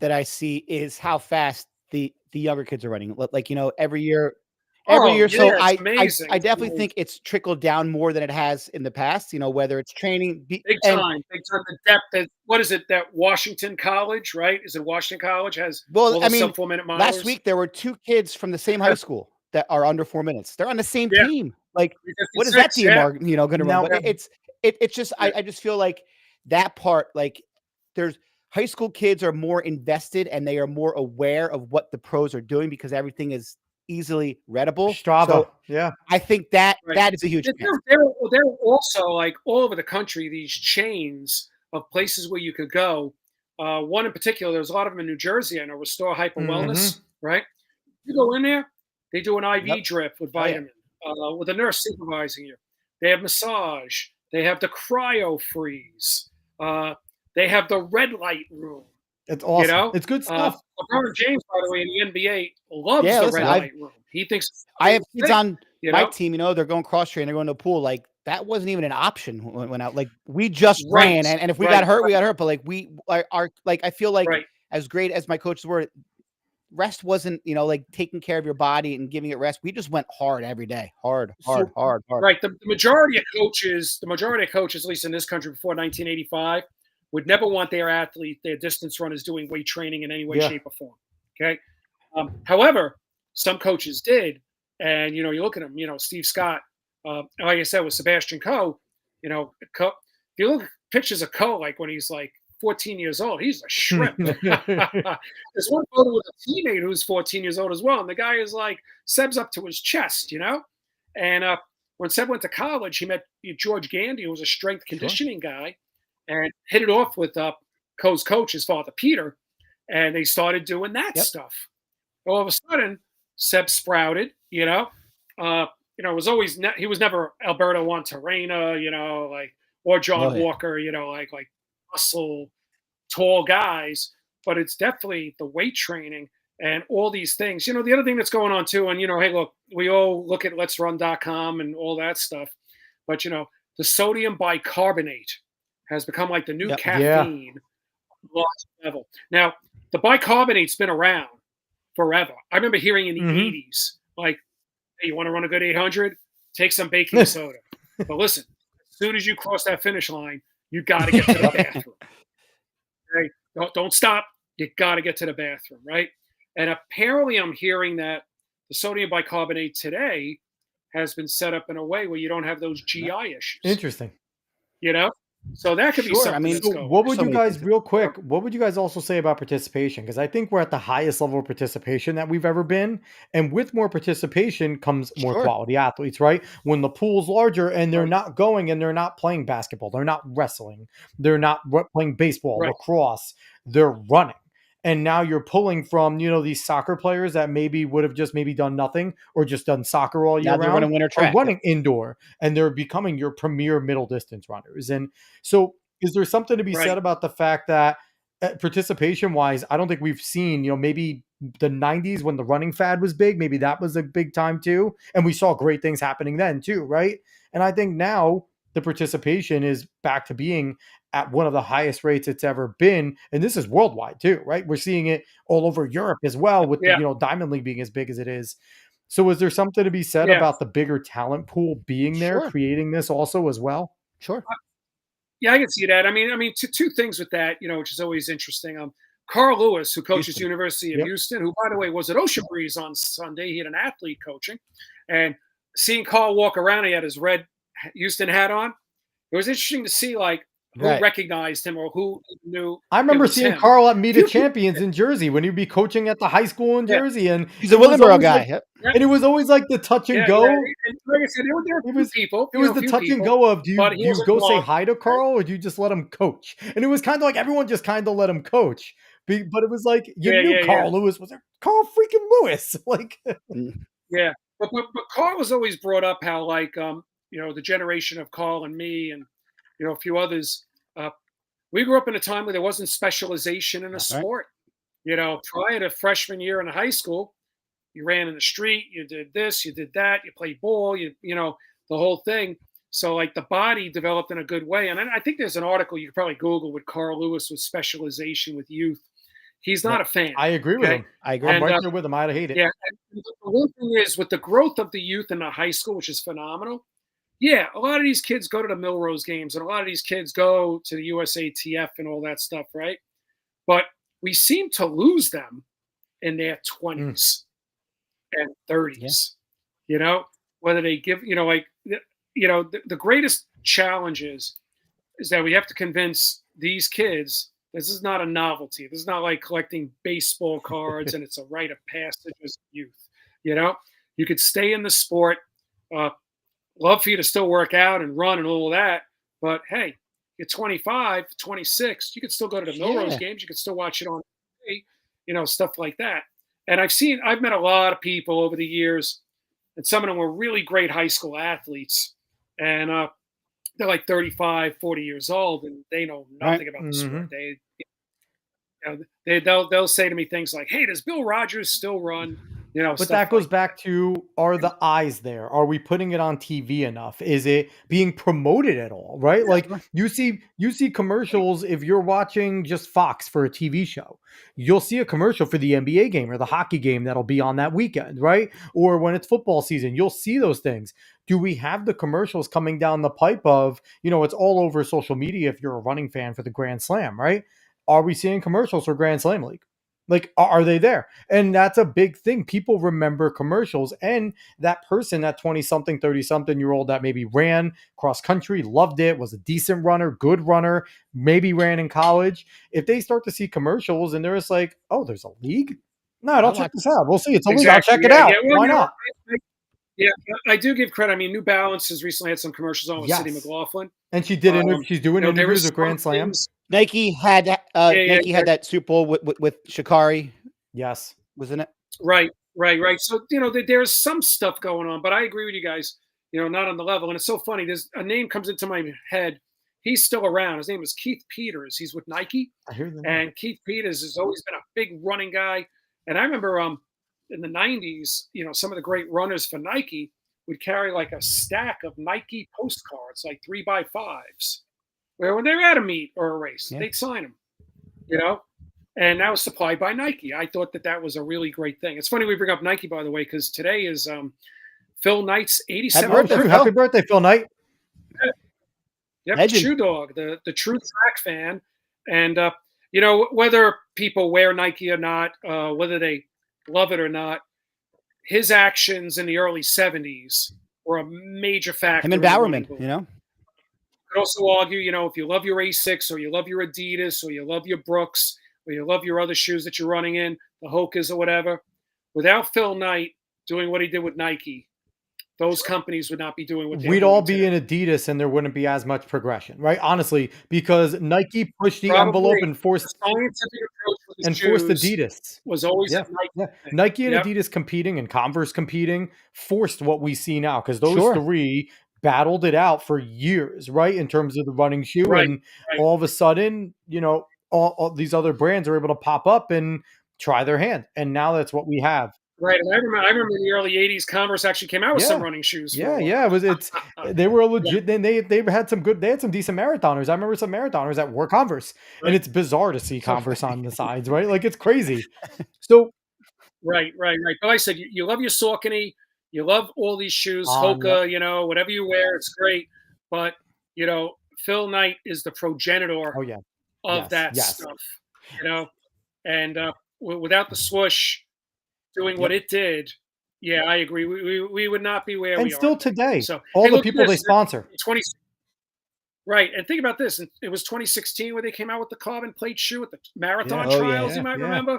I see is how fast the younger kids are running. Like, every year. So It's amazing. I definitely think it's trickled down more than it has in the past, whether it's training. Big time. The depth. What is it that Washington College, right? Is it Washington College has all the sub 4 minute milers? Last week there were 2 kids from the same high school that are under 4 minutes. They're on the same team. Like, what is that DMR, going to run? But it's just, I just feel like that part, like, there's high school kids are more invested and they are more aware of what the pros are doing because everything is easily readable. Strava. So yeah. I think that is a huge There are also, like, all over the country, these chains of places where you could go. One in particular, there's a lot of them in New Jersey. I know, Restore Hyper Wellness, right? You go in there, they do an IV drip with vitamin, with a nurse supervising you. They have massage. They have the cryo freeze. They have the red light room. It's awesome. It's good stuff. LeBron James, by the way, in the NBA, loves the red light room. He thinks I have kids on my team, they're going cross train, they're going to the pool. Like, that wasn't even an option when out. Like, we just ran, and if we got hurt, we got hurt. But like, we are like, I feel like as great as my coaches were, rest wasn't, like, taking care of your body and giving it rest. We just went hard every day, hard. Right. The majority of coaches, at least in this country before 1985, would never want their distance runners doing weight training in any way, shape, or form. Okay. However, some coaches did. And, you look at them, Steve Scott, like I said, with Sebastian Coe, if you look at pictures of Coe, like when he's like 14 years old, he's a shrimp. There's one photo with a teammate who's 14 years old as well. And the guy is like, Seb's up to his chest, And when Seb went to college, he met George Gandy, who was a strength conditioning guy, and hit it off with Coe's coach, his father, Peter. And they started doing that stuff. All of a sudden, Seb sprouted, it was always, he was never Alberto Monterena, or John Walker, like muscle, tall guys, but it's definitely the weight training. and all these things. The other thing that's going on too, and hey, look, we all look at Let'sRun.com and all that stuff, but the sodium bicarbonate has become like the new Yep. Yeah. caffeine lost level. Now, the bicarbonate's been around forever. I remember hearing in the Mhm. 80s, like, hey, you want to run a good 800? Take some baking soda. But listen, as soon as you cross that finish line, you got to get to the Yep. bathroom. Okay? Don't stop. You got to get to the bathroom, right? And apparently, I'm hearing that the sodium bicarbonate today has been set up in a way where you don't have those GI issues. Interesting. You know, so that could be Sure, I something mean, that's So going what on. would so you many guys, things. real quick, what would you guys also say about participation? Because I think we're at the highest level of participation that we've ever been. And with more participation comes more Sure. quality athletes, right? When the pool's larger and they're Right. not going and they're not playing basketball, they're not wrestling, they're not playing baseball, Right. lacrosse, they're running. And now you're pulling from, these soccer players that maybe would have just maybe done nothing or just done soccer all year Now they're round running winter are track. Yep. running indoor and they're becoming your premier middle distance runners. And so is there something to be Right. said about the fact that participation wise, I don't think we've seen, maybe the 90s when the running fad was big, maybe that was a big time too. And we saw great things happening then too, right? And I think now the participation is back to being at one of the highest rates it's ever been. And this is worldwide too, right? We're seeing it all over Europe as well with the, Yeah. Diamond League being as big as it is. So is there something to be said Yeah. about the bigger talent pool being there, Sure. creating this also as well? Sure. Yeah, I can see that. I mean, two things with that, which is always interesting. Carl Lewis, who coaches Houston. University of Yep. Houston, who, by the way, was at Ocean Breeze on Sunday. He had an athlete coaching, and seeing Carl walk around, he had his red Houston hat on. It was interesting to see like who Right. recognized him or who knew I it remember was seeing him. Carl at Meet Few of people- Champions in Jersey when he'd be coaching at the high school in Yeah. Jersey, and He's a it was Willingboro always guy. like, Yep. and it was always like the touch and Yeah, go. And like I said, there were a It few was people. it was the few touch and people, go of do but he you wasn't go say involved. hi to Carl or do you just let him coach? And it was kind of like everyone just kind of let him coach. But it was like you Yeah, knew yeah, Carl Lewis was there. Carl freaking Lewis. Like Mm. Yeah, but Carl was always brought up how like the generation of Carl and me and a few others. We grew up in a time where there wasn't specialization in a That's right. sport. Prior to freshman year in high school, you ran in the street, you did this, you did that, you played ball, the whole thing. So like the body developed in a good way. And I think there's an article you could probably Google with Carl Lewis with specialization with youth. He's not a fan. I agree with Okay. him. I agree. I'm And right there with him. I'd hate it. yeah, and the one thing is with the growth of the youth in the high school, which is phenomenal. Yeah, a lot of these kids go to the Milrose games, and a lot of these kids go to the USATF and all that stuff, right? But we seem to lose them in their 20s and 30s. Whether they give, the greatest challenge is that we have to convince these kids this is not a novelty. This is not like collecting baseball cards and it's a rite of passage as youth. You could stay in the sport. Love for you to still work out and run and all of that. But hey, you're 25, 26, you could still go to the Milrose Yeah. games. You could still watch it on TV, stuff like that. And I've met a lot of people over the years, and some of them were really great high school athletes. And they're like 35, 40 years old, and they know nothing about the sport. They'll say to me things like, "Hey, does Bill Rogers still run?" But stuff that goes like back to, are the eyes there? Are we putting it on TV enough? Is it being promoted at all? Right? Yeah, Like sure. you see commercials if you're watching just Fox for a TV show. You'll see a commercial for the NBA game or the hockey game that'll be on that weekend, right? Or when it's football season, you'll see those things. Do we have the commercials coming down the pipe of, it's all over social media if you're a running fan for the Grand Slam, right? Are we seeing commercials for Grand Slam League? Like, are they there? And that's a big thing. People remember commercials, and that person, that 20 something, 30 something year old that maybe ran cross country, loved it, was a decent runner, good runner, maybe ran in college. If they start to see commercials and they're just like, oh, there's a league? No, I'll check this out. We'll see. It's a league. I'll check it out. Well, Why not? Yeah, I do give credit. I mean, New Balance has recently had some commercials on with Cindy Yes. McLaughlin. And she did she's doing there interviews was with Grand some Slam. things- Nike had Nike had that Super Bowl with Shikari, Yes. wasn't it? Right. So there's some stuff going on, but I agree with you guys. Not on the level. And it's so funny. There's a name comes into my head. He's still around. His name is Keith Peters. He's with Nike. I hear that. And Keith Peters has always been a big running guy. And I remember in the 90s, some of the great runners for Nike would carry like a stack of Nike postcards, like 3x5s, where when they were at a meet or a race, Yeah. they'd sign them, you know, and that was supplied by Nike. I thought that was a really great thing. It's funny we bring up Nike, by the way, because today is Phil Knight's 87th birthday, birthday. Happy birthday, Phil Knight. Yep, Legend. Shoe Dog, the true track fan. And, whether people wear Nike or not, whether they love it or not, his actions in the early 70s were a major factor. Him and in the Bowerman, running boom. you know? You could also argue, if you love your Asics or you love your Adidas or you love your Brooks or you love your other shoes that you're running in, the Hokas or whatever, without Phil Knight doing what he did with Nike, those companies would not be doing what they're We'd doing all be today. in Adidas and there wouldn't be as much progression, right? Honestly, because Nike pushed the Probably envelope and the forced scientific approach with the forced shoes Adidas. was always Yeah, a Nike yeah. thing. Nike and Yep. Adidas competing and Converse competing forced what we see now because those Sure. three battled it out for years, right? In terms of the running shoe, Right, and right. all of a sudden, all these other brands are able to pop up and try their hand, and now that's what we have. Right, and I remember in the early '80s, Converse actually came out with some Yeah. running shoes. For a Yeah, while. yeah. They were a legit. Then they had some decent marathoners. I remember some marathoners that wore Converse, and Right. it's bizarre to see Converse on the sides, right? Like it's crazy. So Right. But like I said, you love your Saucony, you love all these shoes, yep. Hoka, whatever you wear, it's great. But Phil Knight is the progenitor Oh yeah, of yes, that yes. stuff, and without the swoosh doing what Yep. it did, yeah, I agree. We would not be where And we still are. today, So all hey, the look at people they this. sponsor. 20 Right, and think about this. It was 2016 where they came out with the carbon plate shoe at the marathon Yeah. Oh, yeah. trials. You might Yeah. remember.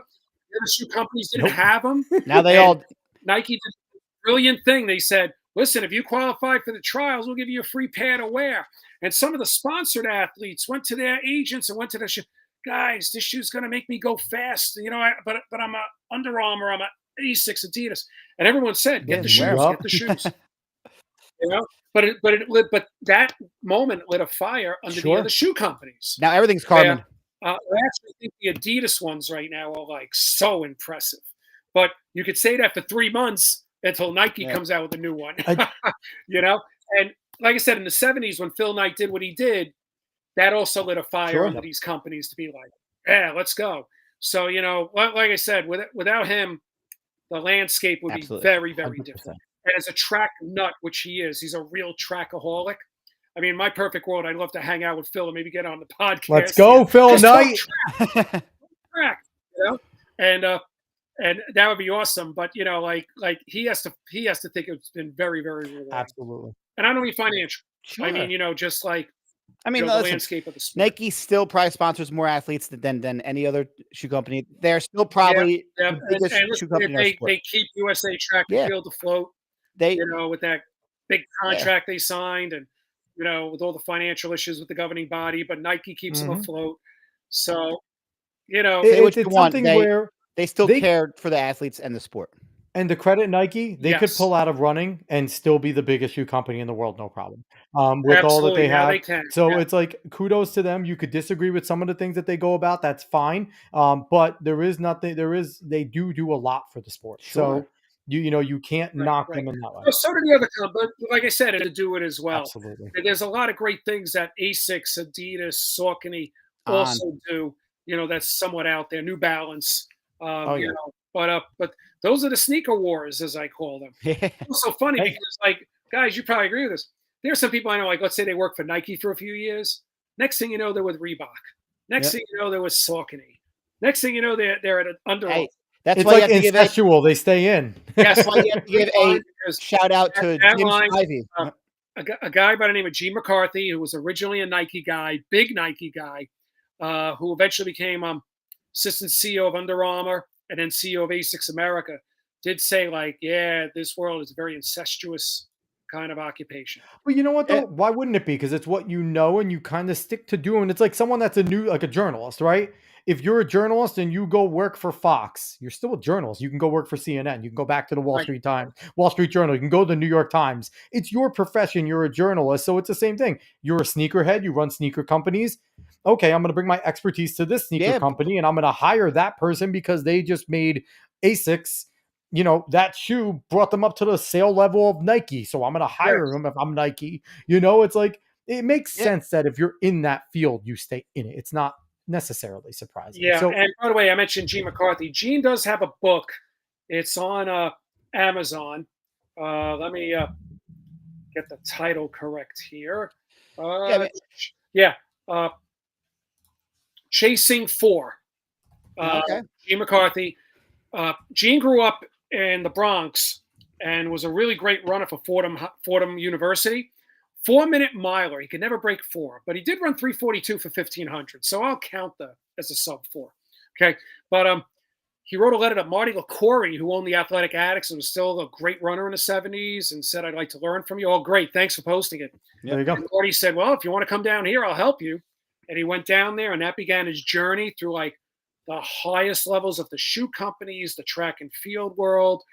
The other shoe companies didn't Nope. have them. Now they And all Nike did a brilliant thing. They said, "Listen, if you qualify for the trials, we'll give you a free pair to wear." And some of the sponsored athletes went to their agents and went to the shoe. Guys, this shoe's going to make me go fast. But I'm a Under Armour, I'm a Asics, Adidas, and everyone said, "Get Yeah, the wear shoes, 'em. get the shoes." But that moment lit a fire under the Sure. other shoe companies. now everything's carbon. I actually think the Adidas ones right now are like so impressive. But you could say that for 3 months until Nike Yeah. comes out with a new one. I- And like I said, in the 70s when Phil Knight did what he did, that also lit a fire Sure. under these companies to be like, yeah, let's go. So, like I said, without him, the landscape would Absolutely. be very, very 100%. different. And as a track nut, which he is, he's a real trackaholic. I mean, in my perfect world, I'd love to hang out with Phil and maybe get on the podcast. Let's go, Phil Just talk Knight. track, and that would be awesome. But like he has to think it's been very, very rewarding. Absolutely. And I don't mean financial. Sure. I mean, just like I mean, the listen, landscape of the sport. Nike still probably sponsors more athletes than any other shoe company. They're still probably Yeah, the biggest and shoe listen, company in our sport. they keep USA Track and Yeah. Field afloat. They With that big contract they signed, and with all the financial issues with the governing body, but Nike keeps them Mhm. afloat. So, Say what you It's want, something where they still they- cared for the athletes and the sport. And to credit Nike, they could Yes. pull out of running and still be the biggest shoe company in the world, no problem. With all that Absolutely, they yeah, have. they can. So Yeah. it's like kudos to them. You could disagree with some of the things that they go about. That's fine. But they do a lot for the sport. Sure. So you can't knock right. them in that way. Well, so do the other companies, but like I said, to do it as well. Absolutely. There's a lot of great things that Asics, Adidas, Saucony On. also do. That's somewhat out there. New Balance. Oh, yeah. But those are the sneaker wars, as I call them. Yeah. It's so funny Hey. because, like, guys, you probably agree with this. There's some people I know, like, let's say they work for Nike for a few years. Next thing you know, they're with Reebok. Next Yep. thing you know, they're with Saucony. Next thing you know, they're at an Under Armour. Hey, that's It's why you like have to give a incestual. They stay in. Yes, that's why you have to give a because shout out to that Jim line, Spivey. a guy by the name of G. McCarthy, who was originally a Nike guy, big Nike guy, who eventually became assistant CEO of Under Armour and then CEO of Asics America, did say, like, yeah, this world is a very incestuous kind of occupation. Well, you know what though? Yeah. Why wouldn't it be? Because it's what you know and you kind of stick to doing. It's like someone that's like a journalist, right? If you're a journalist and you go work for Fox, you're still a journalist. You can go work for CNN. You can go back to the Wall Right. Street Times, Wall Street Journal. You can go to the New York Times. It's your profession. You're a journalist. So it's the same thing. You're a sneakerhead. You run sneaker companies. Okay, I'm going to bring my expertise to this sneaker Yeah. company and I'm going to hire that person because they just made Asics, that shoe brought them up to the sale level of Nike. So I'm going to hire Yes. them if I'm Nike. It's like, it makes Yeah. sense that if you're in that field, you stay in it. It's not necessarily surprising. Yeah. So And by the way, I mentioned Gene McCarthy. Gene does have a book. It's on Amazon. Let me get the title correct here. Yeah, Uh, yeah. Uh, Chasing Four. okay. Gene McCarthy. Gene grew up in the Bronx and was a really great runner for Fordham University. 4-minute miler. He could never break 4, but he did run 3:42 for 1500. So I'll count that as a sub 4. Okay. But he wrote a letter to Marty LaCourie, who owned the Athletic Addicts and was still a great runner in the 70s, and said, "I'd like to learn from you." Oh, great. Thanks for posting it. there you go. And Marty said, "Well, if you want to come down here, I'll help you." And he went down there, and that began his journey through like the highest levels of the shoe companies, the track and field world.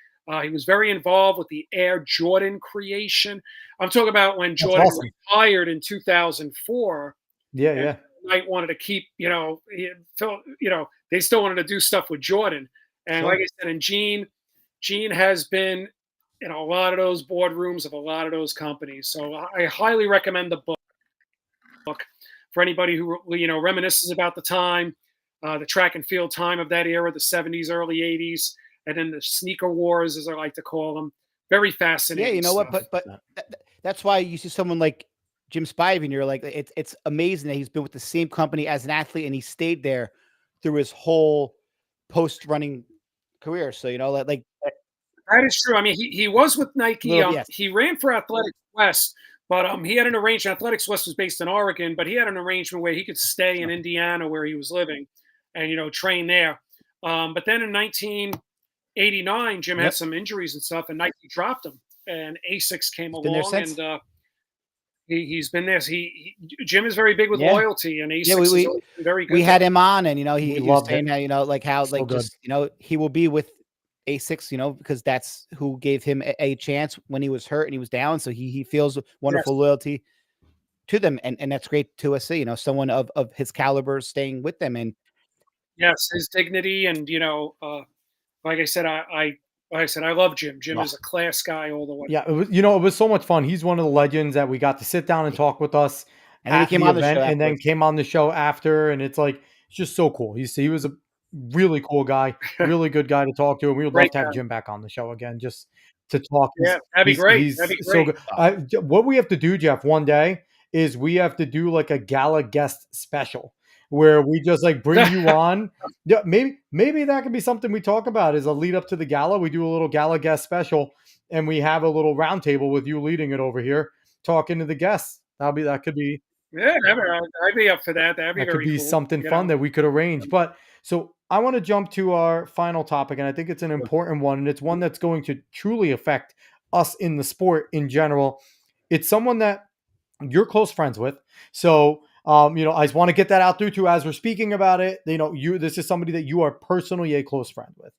He was very involved with the Air Jordan creation. I'm talking about when That's Jordan awesome. retired in 2004. Yeah, And yeah. Knight wanted to keep, they still wanted to do stuff with Jordan. And Sure. like I said, and Gene has been in a lot of those boardrooms of a lot of those companies. So I highly recommend the book for anybody who reminisces about the time, the track and field time of that era, the 70s, early 80s, and then the sneaker wars, as I like to call them. Very fascinating. Yeah, you know what? stuff. But that's why you see someone like Jim Spivey, and you're like, it's amazing that he's been with the same company as an athlete, and he stayed there through his whole post running career. So like That is true. I mean, he was with Nike. yes, He ran for Athletics West, but he had an arrangement. Athletics West was based in Oregon, but he had an arrangement where he could stay in Indiana, where he was living, and train there. But then in 1989, Jim had some injuries and stuff, and Nike dropped him, and Asics came been there along, since. and he's been there. Jim is very big with loyalty, and Asics Yeah, has always been very good. we had him on, and We he was loved saying it. how like how So like good. just he will be with A6, because that's who gave him a chance when he was hurt and he was down. So he feels wonderful loyalty to them, and that's great to see. Someone of his caliber staying with them, and Yes, his dignity, and like I said, I love Jim. Jim is a class guy all the way. Yeah, it was so much fun. He's one of the legends that we got to sit down and talk with us And then he at came the on the event, show and then afterwards. came on the show after, and it's like it's just so cool. He was a really cool guy, really good guy to talk to, and we would love Great to have guy. Jim back on the show again just to talk. Yeah, that'd be great. He's That'd be so great. good. What we have to do, Jeff, one day is we have to do like a gala guest special where we just like bring you on. Yeah, maybe that could be something we talk about is a lead up to the gala. We do a little gala guest special, and we have a little roundtable with you leading it over here, talking to the guests. That could be Yeah, I'd be up for that. That'd be that could very be cool. something fun that we could arrange. But so I want to jump to our final topic, and I think it's an important one, and it's one that's going to truly affect us in the sport in general. It's someone that you're close friends with. So, I just want to get that out there too as we're speaking about it. This is somebody that you are personally a close friend with.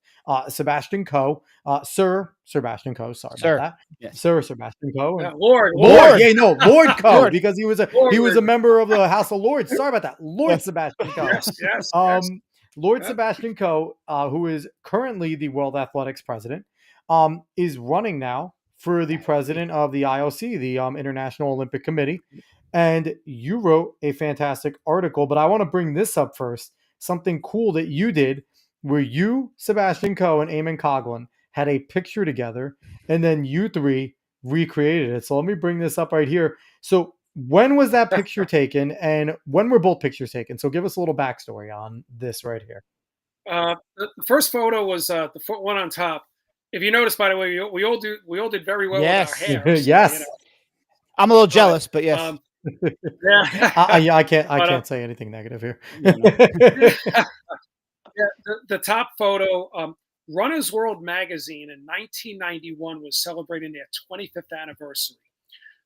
Sebastian Coe, Sir Sebastian Coe. Sorry about that. Yes. Sir Sebastian Coe. Yeah, Lord. Yeah, no, Lord Coe, Lord. because he was Lord. a member of the House of Lords. Sorry about that. Lord Sebastian Coe. Yes. Lord Yeah. Sebastian Coe, who is currently the World Athletics president, is running now for the president of the IOC, the International Olympic Committee. And you wrote a fantastic article, but I want to bring this up first. Something cool that you did where you, Sebastian Coe, and Eamon Coughlin had a picture together, and then you three recreated it. So let me bring this up right here. So when was that picture taken, and when were both pictures taken? So give us a little backstory on this right here. The first photo was the one on top. If you notice, by the way, we all did very well with our hair. So, Yes. I'm a little jealous, but yes. Yeah. I can't say anything negative here. Yeah, the top photo, Runner's World magazine in 1991 was celebrating their 25th anniversary.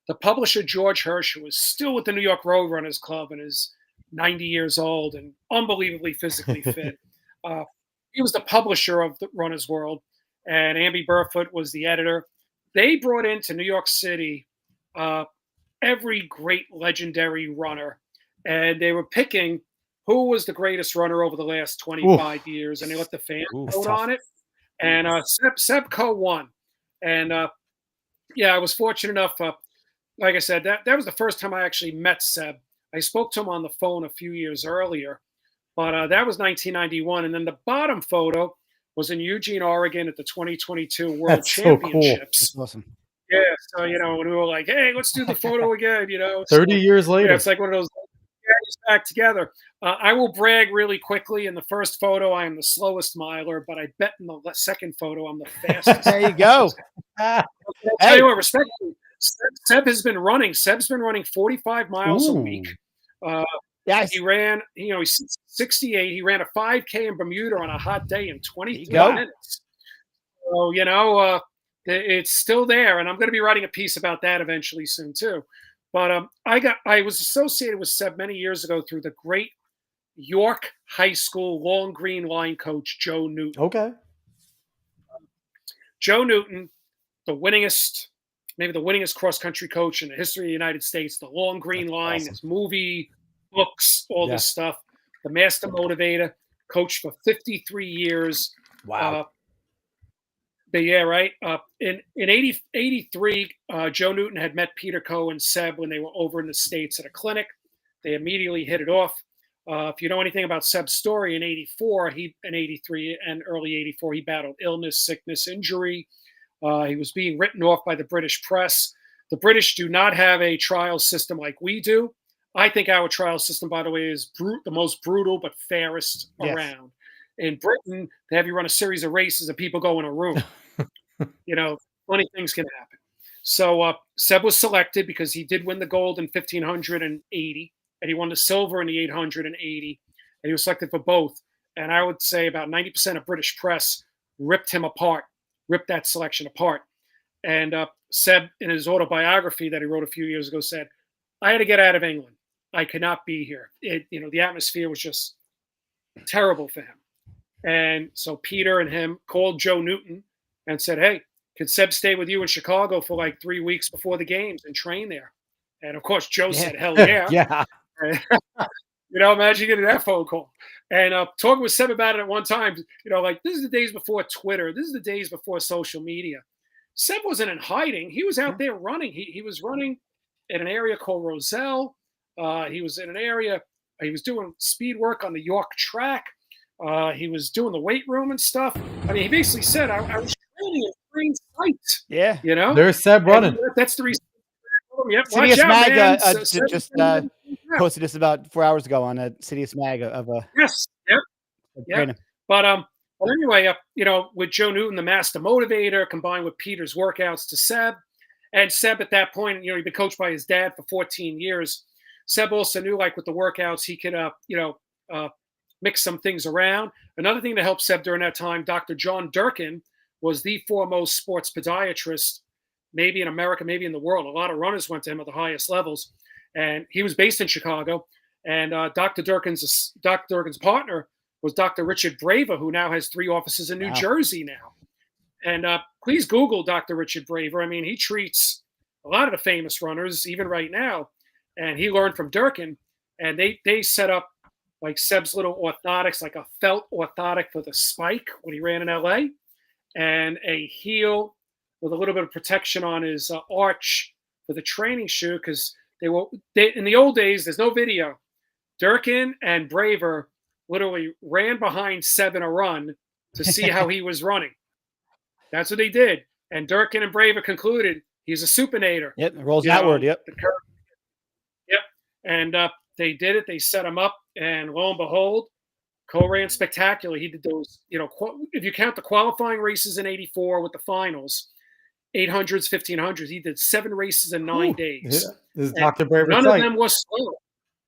The publisher, George Hirsch, was still with the New York Road Runners Club and is 90 years old and unbelievably physically fit. He was the publisher of the Runner's World, and Amby Burfoot was the editor. They brought into New York City every great legendary runner, and they were picking who was the greatest runner over the last 25 years, and they let the fans vote on it. and Seb Coe won. And yeah, I was fortunate enough. Like I said, that was the first time I actually met Seb. I spoke to him on the phone a few years earlier, but that was 1991. And then the bottom photo was in Eugene, Oregon at the 2022 World That's so cool. Championships. That's awesome. Yeah, so when we were like, "Hey, let's do the photo again," 30 years Yeah, later. it's like one of those guys back together. I will brag really quickly. In the first photo, I am the slowest miler, but I bet in the second photo, I'm the fastest. There you go. I'll tell you what, respectfully, Seb has been running. Seb's been running 45 miles a week. Yes. He ran, he's 68. He ran a 5K in Bermuda on a hot day in 23 go. minutes. So, it's still there. And I'm going to be writing a piece about that eventually soon, too. But I was associated with Seb many years ago through the great York High School Long Green line coach, Joe Newton. Okay. Joe Newton, maybe the winningest cross-country coach in the history of the United States, the Long Green line, awesome. his movie, books, all this stuff, the master motivator, coached for 53 years. Wow. But yeah, right. In 83, Joe Newton had met Peter Coe and Seb when they were over in the States at a clinic. They immediately hit it off. If you know anything about Seb's story, in 83 and early 84, he battled illness, sickness, injury. He was being written off by the British press. The British do not have a trial system like we do. I think our trial system, by the way, is the most brutal but fairest around. In Britain, they have you run a series of races and people go in a room. Funny things can happen. So Seb was selected because he did win the gold in 1580, and he won the silver in the 880, and he was selected for both. And I would say about 90% of British press ripped that selection apart. And Seb, in his autobiography that he wrote a few years ago, said, "I had to get out of England. I could not be here. The atmosphere was just terrible for him." And so Peter and him called Joe Newton and said, "Hey, could Seb stay with you in Chicago for like 3 weeks before the games and train there?" And of course, Joe said, "Hell yeah." Yeah. Imagine getting that phone call. And talking with Seb about it at one time, this is the days before Twitter. This is the days before social media. Seb wasn't in hiding. He was out there running. He was running in an area called Roselle. He was in an area, he was doing speed work on the York track. He was doing the weight room and stuff. I mean, he basically said, I was training in plain sight. Yeah. There's Seb running. That's the reason. Yep, Cities Mag just posted this about 4 hours ago on a Cities Mag of yes, yep. But anyway, with Joe Newton, the master motivator, combined with Peter's workouts to Seb, and Seb at that point, he'd been coached by his dad for 14 years. Seb also knew, like with the workouts, he could, mix some things around. Another thing that helped Seb during that time, Dr. John Durkin was the foremost sports podiatrist, maybe in America, maybe in the world. A lot of runners went to him at the highest levels. And he was based in Chicago. And Dr. Durkin's partner was Dr. Richard Braver, who now has 3 offices in New Jersey now. And please Google Dr. Richard Braver. I mean, he treats a lot of the famous runners, even right now. And he learned from Durkin. And they set up like Seb's little orthotics, like a felt orthotic for the spike when he ran in LA, and a heel with a little bit of protection on his arch for the training shoe. Because in the old days, there's no video. Durkin and Braver literally ran behind Seb in a run to see how he was running. That's what they did. And Durkin and Braver concluded he's a supinator. Yep, it rolls outward. Yep. Yep. And they did it. They set him up. And lo and behold, Coe ran spectacular. He did those, if you count the qualifying races in 84 with the finals, 800s, 1500s, he did 7 races in 9 days. This is Dr. Braver's none of them was slow.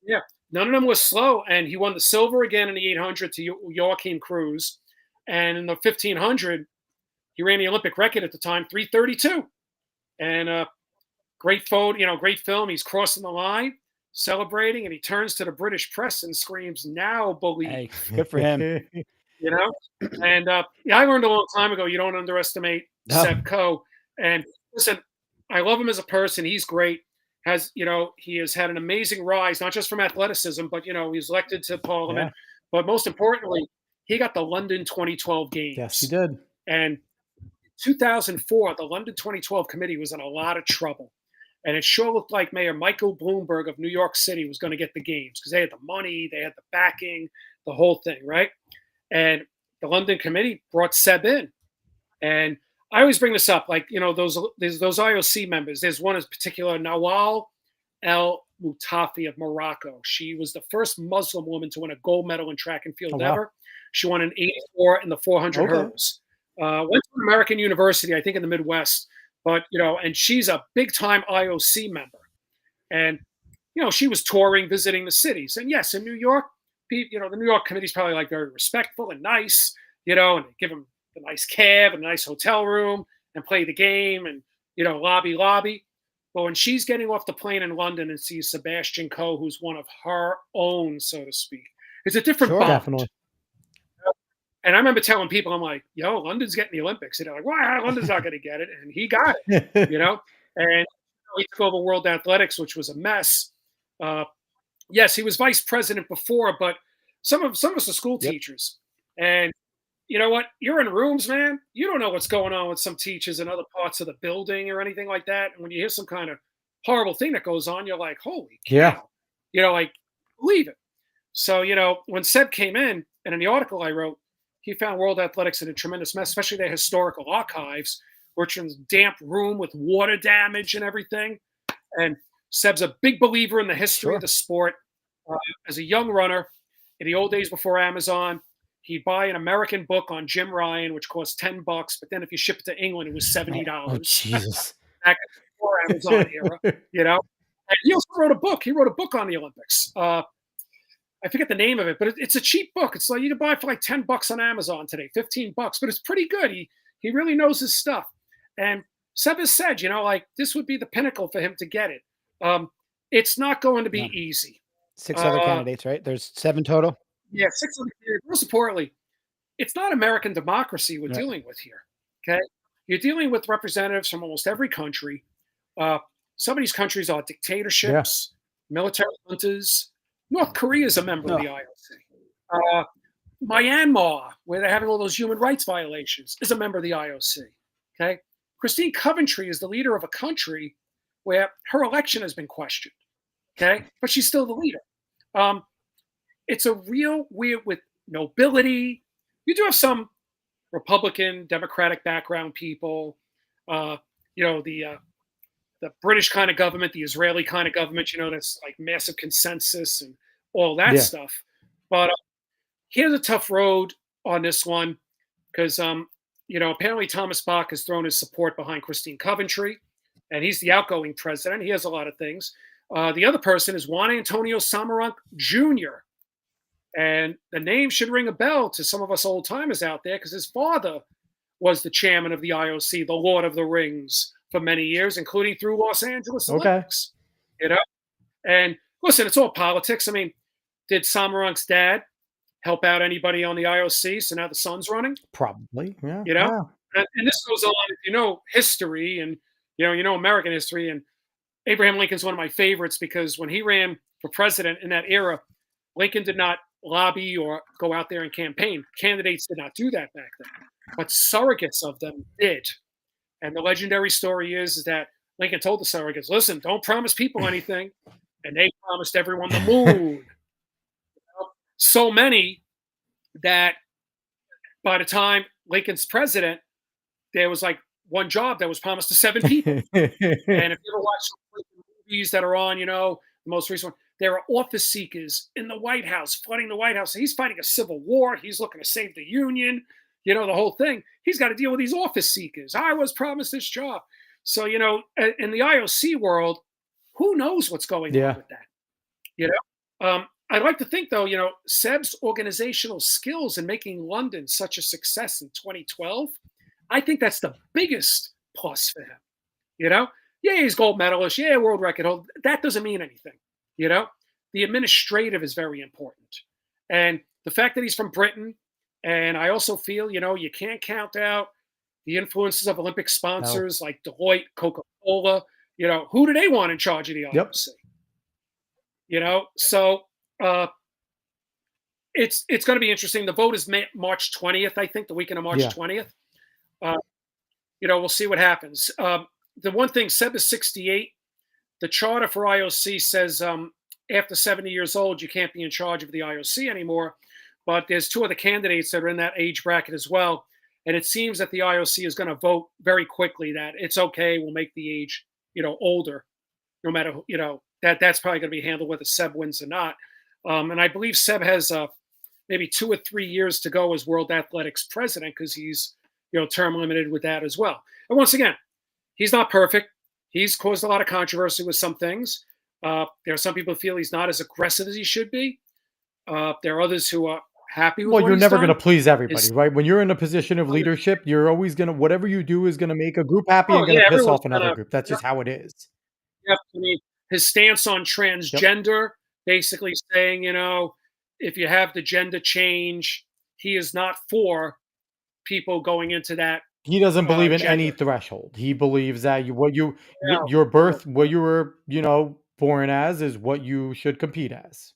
Yeah. None of them was slow. And he won the silver again in the 800 to Joachim Cruz. And in the 1500, he ran the Olympic record at the time, 3:32. And great photo, great film. He's crossing the line, celebrating, and he turns to the British press and screams, "Now, bully!" Hey, good for him. And I learned a long time ago, you don't underestimate Seb Coe. And listen, I love him as a person. He's great. He has had an amazing rise, not just from athleticism, but he's elected to Parliament. Yeah. But most importantly, he got the London 2012 games. Yes, he did. And 2004, the London 2012 committee was in a lot of trouble. And it sure looked like Mayor Michael Bloomberg of New York City was going to get the games because they had the money, they had the backing, the whole thing, right? And the London committee brought Seb in. And I always bring this up, like, those IOC members. There's one in particular, Nawal El Mutafi of Morocco. She was the first Muslim woman to win a gold medal in track and field Oh, wow. ever. She won an 84 in the 400 Okay. hurdles. Went to an American university, I think in the Midwest, but and she's a big time IOC member. And she was touring, visiting the cities. And yes, in New York, the New York committee's probably like very respectful and nice, and they give them a nice cab and a nice hotel room and play the game and lobby. But when she's getting off the plane in London and sees Sebastian Coe, who's one of her own, so to speak, it's a different Sure. bond. Definitely. And I remember telling people, I'm like, London's getting the Olympics. And they're like, why? London's not going to get it. And he got it, And he took over World Athletics, which was a mess. Yes, he was vice president before, but some of us are school teachers. And you know what? You're in rooms, man. You don't know what's going on with some teachers in other parts of the building or anything like that. And when you hear some kind of horrible thing that goes on, you're like, holy cow. Yeah. Like, believe it. So, when Seb came in, and in the article I wrote, he found World Athletics in a tremendous mess, especially their historical archives, which is a damp room with water damage and everything. And Seb's a big believer in the history of the sport. As a young runner, in the old days before Amazon, he'd buy an American book on Jim Ryan, which cost $10. But then if you ship it to England, it was $70. Oh, Jesus. Back before Amazon era, And he also wrote a book. He wrote a book on the Olympics. I forget the name of it, but it's a cheap book. It's like you can buy it for like $10 on Amazon today, $15, but it's pretty good. He really knows his stuff. And Seb has said, like this would be the pinnacle for him to get it. It's not going to be easy. 6 other candidates, right? There's 7 total. Yeah, 6 other candidates. Most importantly, it's not American democracy we're dealing with here. Okay, you're dealing with representatives from almost every country. Some of these countries are dictatorships, military juntas. North Korea is a member of the IOC. Myanmar, where they're having all those human rights violations, is a member of the IOC. Okay, Christine Coventry is the leader of a country where her election has been questioned. Okay, but she's still the leader. It's a real weird with nobility. You do have some Republican, Democratic background people. The British kind of government, the Israeli kind of government, that's like massive consensus and all that stuff. But he has a tough road on this one because, apparently Thomas Bach has thrown his support behind Christine Coventry, and he's the outgoing president. He has a lot of things. The other person is Juan Antonio Samaranch Jr., and the name should ring a bell to some of us old timers out there because his father was the chairman of the IOC, the Lord of the Rings, for many years, including through Los Angeles Olympics. And listen, it's all politics. I mean, did Samaranch's dad help out anybody on the IOC? So now the son's running? Probably, yeah. And this goes on, if history and, American history. And Abraham Lincoln's one of my favorites because when he ran for president in that era, Lincoln did not lobby or go out there and campaign. Candidates did not do that back then, but surrogates of them did. And the legendary story is that Lincoln told the surrogates, listen, don't promise people anything. And they promised everyone the moon. So many that by the time Lincoln's president, there was like one job that was promised to 7 people. And if you ever watch movies that are on, the most recent one, there are office seekers in the White House, flooding the White House. He's fighting a civil war. He's looking to save the Union. The whole thing. He's got to deal with these office seekers. I was promised this job. So, in the IOC world, who knows what's going on with that? I'd like to think, though, Seb's organizational skills in making London such a success in 2012, I think that's the biggest plus for him. Yeah, he's gold medalist. Yeah, world record holder. That doesn't mean anything. The administrative is very important. And the fact that he's from Britain, and I also feel, you can't count out the influences of Olympic sponsors like Deloitte, Coca-Cola. Who do they want in charge of the IOC? So it's going to be interesting. The vote is March 20th, I think, the weekend of March 20th. Uh, we'll see what happens. The one thing, Seb is 68. The charter for IOC says after 70 years old, you can't be in charge of the IOC anymore. But there's two other candidates that are in that age bracket as well. And it seems that the IOC is going to vote very quickly that it's okay. We'll make the age, older, no matter, that's probably going to be handled whether Seb wins or not. And I believe Seb has maybe 2 or 3 years to go as World Athletics president because he's, term limited with that as well. And once again, he's not perfect. He's caused a lot of controversy with some things. There are some people who feel he's not as aggressive as he should be. There are others who are happy with Well, what you're he's never done. going to please everybody, right? When you're in a position of leadership, you're always going to, whatever you do is going to make a group happy and Oh going yeah, to piss everyone's off another gonna. group. That's Yep, just how it is. yep. I mean, his stance on Yep. transgender, basically saying, if you have the gender change, he is not for people going into that He doesn't believe in any gender. threshold. He believes that Yeah, your birth, what you were, born as is what you should compete as.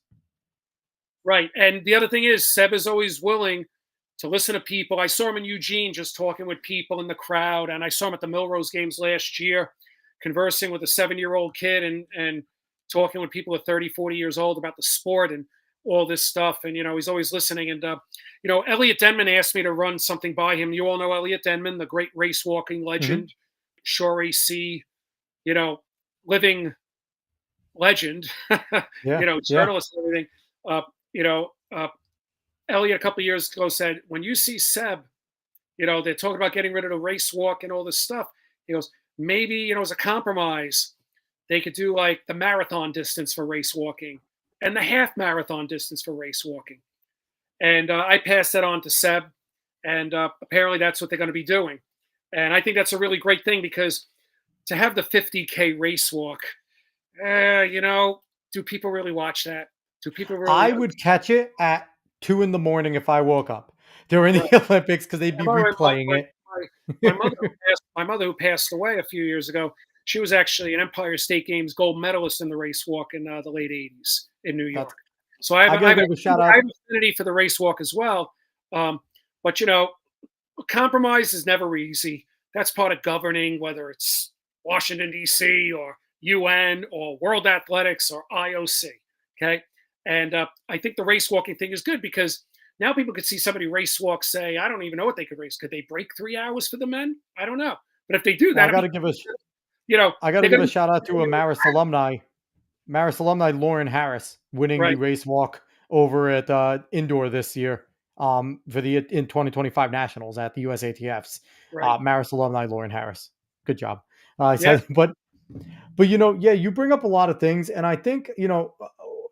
right. And the other thing is, Seb is always willing to listen to people. I saw him in Eugene just talking with people in the crowd, and I saw him at the Milrose games last year, conversing with a 7-year-old kid and talking with people at 30, 40 years old about the sport and all this stuff. And, he's always listening. And, Elliot Denman asked me to run something by him. You all know Elliot Denman, the great race walking Hmm. legend, Shore AC, living legend, Yeah. Yeah. journalist and everything. Uh, you know, uh, Elliot a couple of years ago said, when you see Seb, they're talking about getting rid of the race walk and all this stuff. He goes, maybe, as a compromise, they could do like the marathon distance for race walking and the half marathon distance for race walking. And I passed that on to Seb. And apparently that's what they're going to be doing. And I think that's a really great thing because to have the 50K race walk, do people really watch that? Do people really? I would catch it at 2 in the morning if I woke up during Right. the Olympics because they'd And be by the way, replaying it. my mother who passed away a few years ago, she was actually an Empire State Games gold medalist in the race walk in the late '80s in New That's York. So I have, I I gotta have, give a shout I out. have an affinity for the race walk as well. But compromise is never easy. That's part of governing, whether it's Washington D.C. or UN or World Athletics or IOC. Okay, and I think the race walking thing is good because now people could see somebody race walk. Say, I don't even know what they could race. Could they break 3 hours for the men? I don't know. But if they do Well, that, it'd be, I gotta they're give going a to shout out to a Marist alumni Lauren Harris winning the right, race walk over at indoor this year for the in 2025 nationals at the USATFs. right, Marist alumni Lauren Harris. Good job. I yeah, said, but yeah, you bring up a lot of things, and I think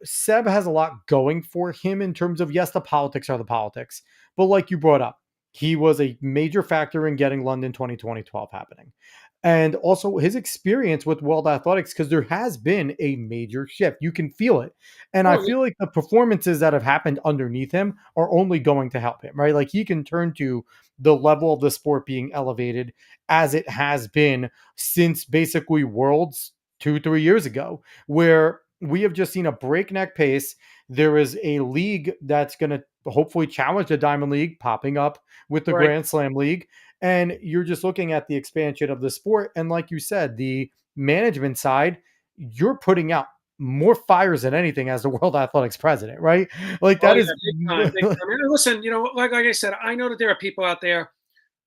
Seb has a lot going for him in terms of yes, the politics are the politics, but like you brought up, he was a major factor in getting London 2012 happening. And also his experience with World Athletics, because there has been a major shift. You can feel it. And I oh, yeah, feel like the performances that have happened underneath him are only going to help him, right? Like he can turn to the level of the sport being elevated as it has been since basically Worlds 2, 3 years ago, where we have just seen a breakneck pace. There is a league that's going to hopefully challenge the Diamond League popping up with the right. Grand Slam League. And you're just looking at the expansion of the sport. And like you said, the management side, you're putting out more fires than anything as the World Athletics president, right? Like Oh that yeah, is big time, big time. And listen, like I said, I know that there are people out there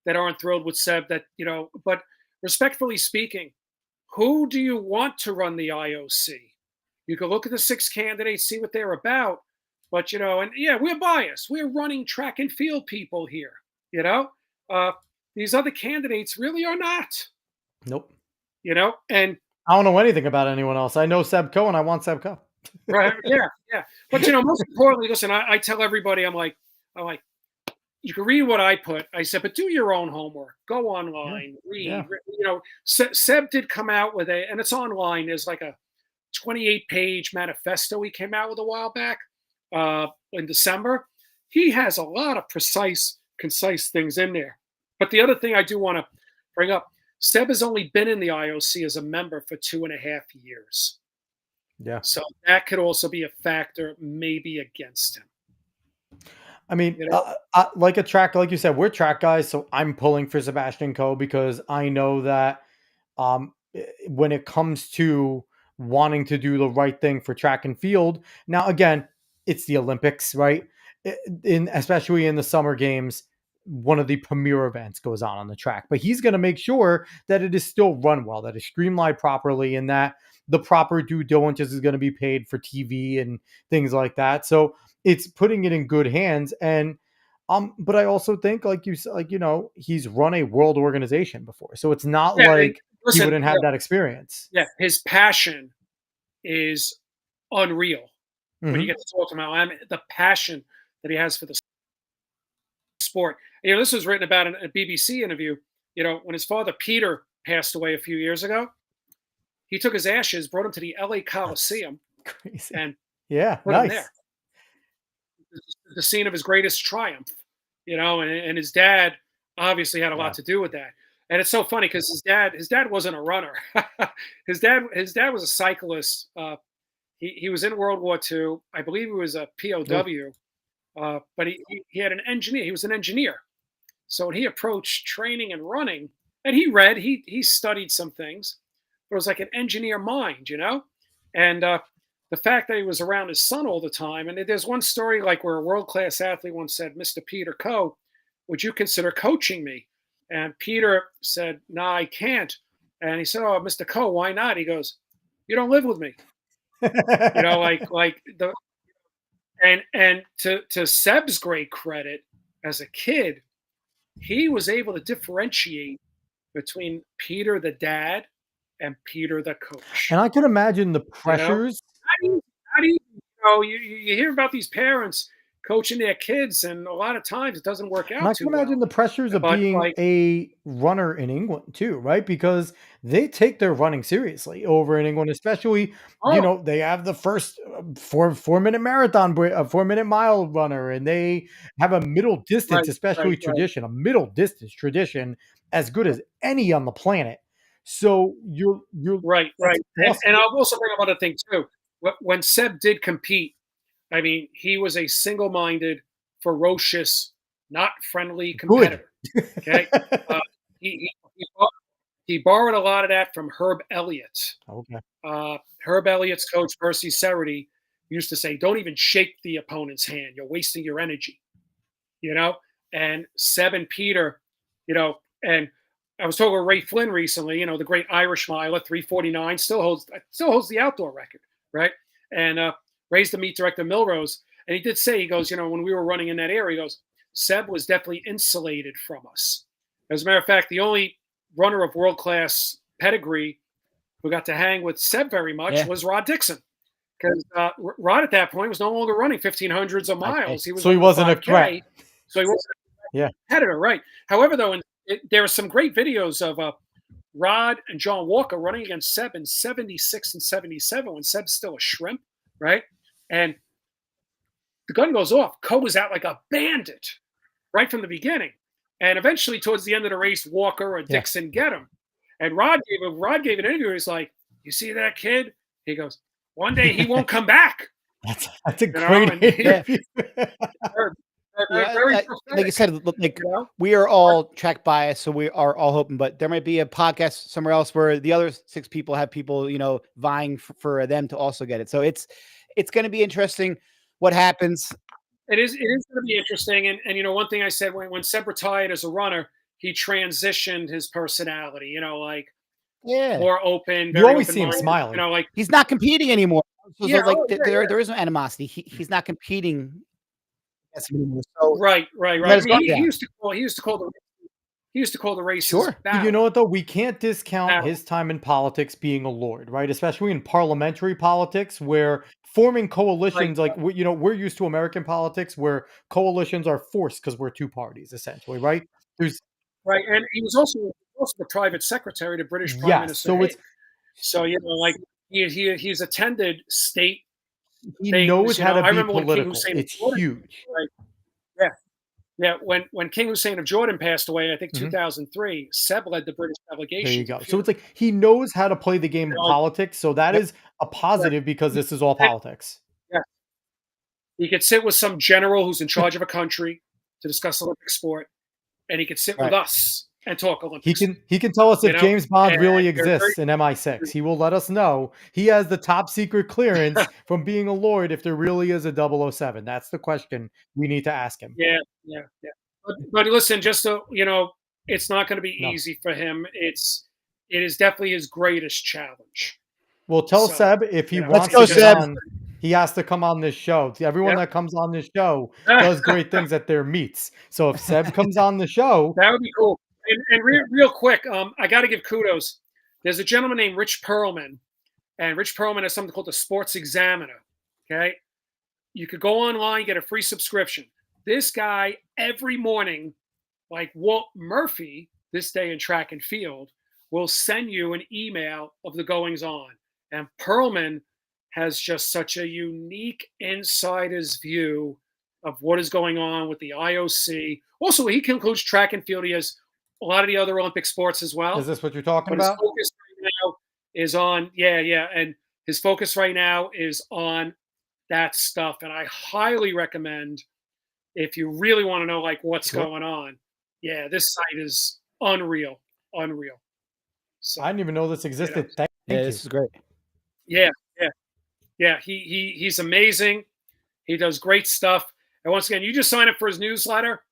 that aren't thrilled with Seb. But respectfully speaking, who do you want to run the IOC? You can look at the 6 candidates, see what they're about. But and yeah, we're biased. We're running track and field people here. You know, uh, these other candidates really are not. nope. And I don't know anything about anyone else. I know Seb Coe and I want Seb Coe. right, yeah, yeah. But most importantly, listen, I tell everybody, I'm like, you can read what I put. I said, but do your own homework. Go Yeah. online, read. Yeah. Seb did come out with and it's online. There's like a 28-page manifesto he came out with a while back in December. He has a lot of precise, concise things in there. But the other thing I do want to bring up, Seb has only been in the IOC as a member for 2.5 years. Yeah. So that could also be a factor maybe against him. I mean, You know, like you said, we're track guys, so I'm pulling for Sebastian Coe because I know that when it comes to wanting to do the right thing for track and field, now again, it's the Olympics, right? In especially in the summer games, one of the premier events goes on the track, but he's going to make sure that it is still run well, that it's streamlined properly, and that the proper due diligence is going to be paid for TV and things like that. So it's putting it in good hands. And but I also think, he's run a world organization before, so it's not yeah, and like he listen, wouldn't have that experience. yeah, his passion is unreal when you Hmm. get to talk to him. The passion that he has for the sport. This was written about in a BBC interview. When his father Peter passed away a few years ago, he took his ashes, brought him to the LA That's Coliseum, crazy. and Yeah, put him nice. there. The scene of his greatest triumph. And his dad obviously had a lot Yeah. to do with that. And it's so funny because his dad wasn't a runner. his dad was a cyclist. He was in World War II. I believe he was a Oof. POW. But he had an engineer. He was an engineer. So when he approached training and running, and he studied some things, but it was like an engineer mind. And the fact that he was around his son all the time. And there's one story like where a world class athlete once said, "Mr. Peter Coe, would you consider coaching me?" And Peter said, "No, I can't." And he said, "Oh, Mr. Coe, why not?" He goes, "You don't live with me." Like the and to Seb's great credit, as a kid, he was able to differentiate between Peter the dad and Peter the And coach. I could imagine the You know, pressures. how do you hear about these parents coaching their kids, and a lot of times it doesn't work And I out can too imagine well. the pressures of But being like, a runner in England too, right? Because they take their running seriously over in England, especially, oh, they have the first 4 minute marathon, a 4 minute mile runner, and they have a middle distance, right, especially right, right, tradition, a middle distance tradition as good as any on the planet. So right, that's right. And awesome. I'll also bring up another thing too. When Seb did compete, I mean, he was a single-minded, ferocious, not friendly Good. competitor. Okay, uh, he borrowed a lot of that from Herb Elliott. Okay. Herb Elliott's coach Percy Cerruti used to say, "Don't even shake the opponent's hand. You're wasting your energy." You know, and Seb and Peter, and I was talking with Ray Flynn recently. The great Irish miler, 3:49, still holds the outdoor record, right? And Ray's the meet director Milrose, and he did say, he goes, when we were running in that area, he goes, Seb was definitely insulated from us. As a matter of fact, the only runner of world class pedigree who got to hang with Seb very much Yeah. was Rod Dixon, because Rod at that point was no longer running 1500s of 5K. miles. He was So he running the wasn't a threat. 5K. So he wasn't Yeah. a competitor, right? However, though, there are some great videos of Rod and John Walker running against Seb in 76 and 77 when Seb's still a shrimp, right? And the gun goes off. Coe was out like a bandit right from the beginning. And eventually, towards the end of the race, Walker or Yeah. Dixon get him. And Rod gave an interview. He's like, "You see that kid?" He goes, "One day he won't come back." That's a great And Yeah. interview. very, very, Yeah, very like you prophetic. said, like You know, we are all track biased, so we are all hoping. But there might be a podcast somewhere else where the other 6 people have people, vying for them to also get it. So it's going to be interesting what happens. it is going to be interesting. And one thing I said, when Seb retired as a runner, he transitioned his personality. Like Yeah, more open, You very always open see him minded. smiling. Like, he's not competing anymore. So yeah, like oh yeah, there yeah, there is no animosity. He's not competing against him anymore. So right, right, let right. I his guard mean, he down. used to call the races Sure. But you know battle, what though? We can't discount battle. his time in politics being a lord, right? Especially in parliamentary politics, where forming Right, coalitions, like we're used to American politics, where coalitions are forced because we're two parties, essentially, right? There's right. And he was also the private secretary to British Prime yes, Minister so it's Haig. So like he's attended state he knows things. how to I be remember when King political. Hussein of It's Jordan, huge. right? Yeah, yeah. When King Hussein of Jordan passed away, I think Mhm. 2003, Seb led the British There delegation you to the go. So it's funeral. like he knows how to play the game You of know, politics. So that Yep. is a right. positive because this is all And, politics. yeah, He could sit with some general who's in charge of a country to discuss Olympic sport, and he could sit with Right. us and talk He Olympics. can tell us You if know, James Bond and really they're very exists in MI6. He will let us know. He has the top secret clearance from being a Lloyd if there really is a 007. That's the question we need to ask him. yeah, yeah, yeah. But listen, just so you know, it's not going to be No. easy for him. It is definitely his greatest challenge. Well, tell So, Seb if he you know, Let's wants go, to it's get just Seb. on, he has to come on this show. Everyone yep. that comes on this show does great things at their meets. So if Seb comes on the show, That would be cool. And real quick, I got to give kudos. There's a gentleman named Rich Perlman, and Rich Perlman has something called the Sports Examiner. Okay, you could go online, get a free subscription. This guy every morning, like Walt Murphy, this day in track and field, will send you an email of the goings on. And Perlman has just such a unique insider's view of what is going on with the IOC. Also, he concludes track and field. He has a lot of the other Olympic sports as is well. this what you're talking But his about? focus right now is on, yeah. And his focus right now is on that stuff. And I highly recommend, if you really want to know like what's Sure. going on, yeah, this site is unreal. So I didn't even know this existed. Thank Yeah, you. this is great. yeah, yeah. He's amazing. He does great stuff. And once again, you just sign up for his newsletter.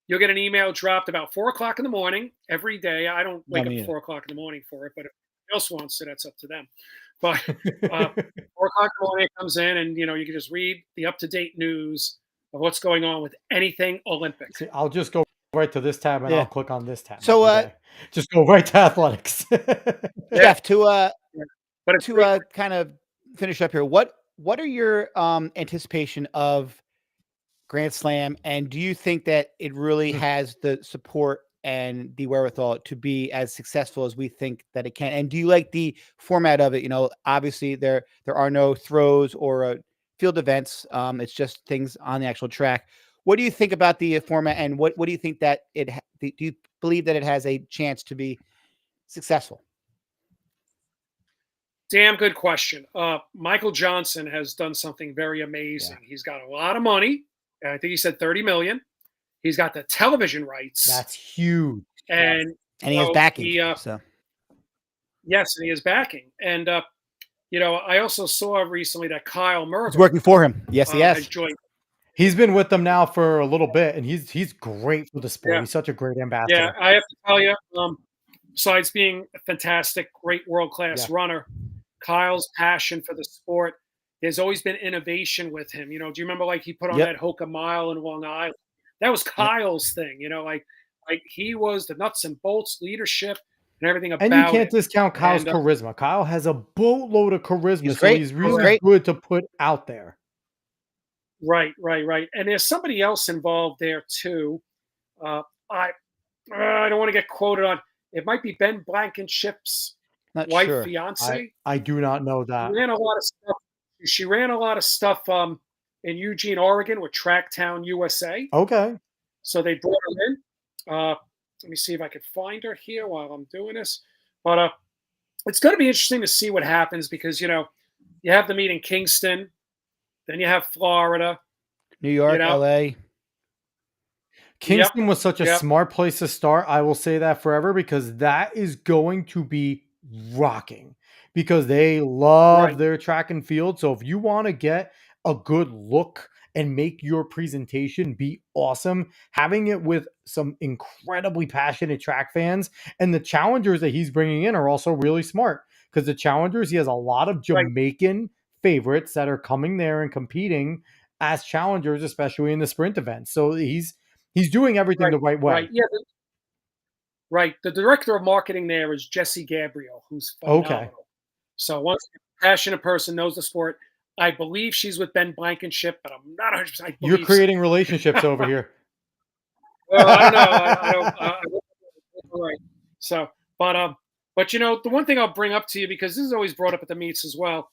You'll get an email dropped about 4 o'clock in the morning every day. I don't wake up at 4 o'clock in the morning for it, but if anyone else wants to, that's up to them. But 4 o'clock in the morning it comes in, and you can just read the up-to-date news of what's going on with anything Olympic. See, I'll just go right to this tab and Yeah. I'll click on this tab. So, every day. Just go right to athletics. Jeff, to But it's kind of finish up here, what are your anticipation of Grand Slam, and do you think that it really has the support and the wherewithal to be as successful as we think that it can? And do you like the format of it? Obviously there are no throws or field events. It's just things on the actual track. What do you think about the format, and what do you think that do you believe that it has a chance to be successful? damn good question. Michael Johnson has done something very amazing. Yeah. He's got a lot of money. I think he said 30 million. He's got the television rights. That's huge. And he has backing. So yes, and he has backing. And I also saw recently that Kyle Merger it's working for him. Yes, he has has. joined. He's been with them now for a little bit, and he's great for the sport. Yeah. He's such a great ambassador. Yeah, I have to tell you, besides being a fantastic, great world-class runner, Kyle's passion for the sport, there's always been innovation with him. Do you remember like he put on that Hoka Mile in Long Island? That was Kyle's thing, like he was the nuts and bolts leadership and everything about it. And you can't discount Kyle's charisma. Kyle has a boatload of charisma, He's so great. he's really good to put out there. Right. And there's somebody else involved there too. I don't want to get quoted on. It might be Ben Blankenship's wife, fiance. I do not know that. She ran a lot of stuff. She ran a lot of stuff in Eugene, Oregon, with Tracktown USA. Okay. So they brought her in. Let me see if I can find her here while I'm doing this. But it's going to be interesting to see what happens because you have the meet in Kingston, then you have Florida, New York, LA. Kingston was such a smart place to start. I will say that forever because that is going to be rocking because they love their track and field. So if you want to get a good look and make your presentation be awesome, having it with some incredibly passionate track fans, and the challengers that he's bringing in are also really smart because the challengers, he has a lot of Jamaican favorites that are coming there and competing as challengers, especially in the sprint events. So he's doing everything the right way. Right. Yeah. Right. The director of marketing there is Jesse Gabriel, who's phenomenal. Okay. So once a passionate person knows the sport, I believe she's with Ben Blankenship, but I'm not 100%. You're creating relationships over here. Well, I don't know. I don't. Right. So, but the one thing I'll bring up to you because this is always brought up at the meets as well.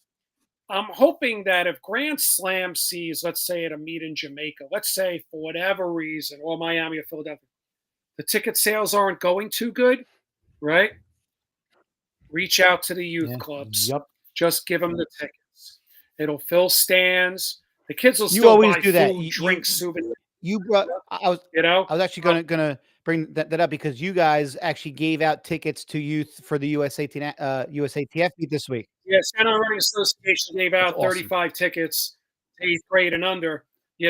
I'm hoping that if Grand Slam sees, let's say, at a meet in Jamaica, let's say for whatever reason, or Miami or Philadelphia, the ticket sales aren't going too good, right? Reach out to the youth clubs. Yep. Just give them the tickets. It'll fill stands. The kids will You still always buy do that. food, drinks, souvenirs. You brought. You know, I was actually gonna bring that up because you guys actually gave out tickets to youth for the USATF meet this week. yeah. Santa Ana Running Association gave That's out awesome. 35 tickets to 8th grade and under. We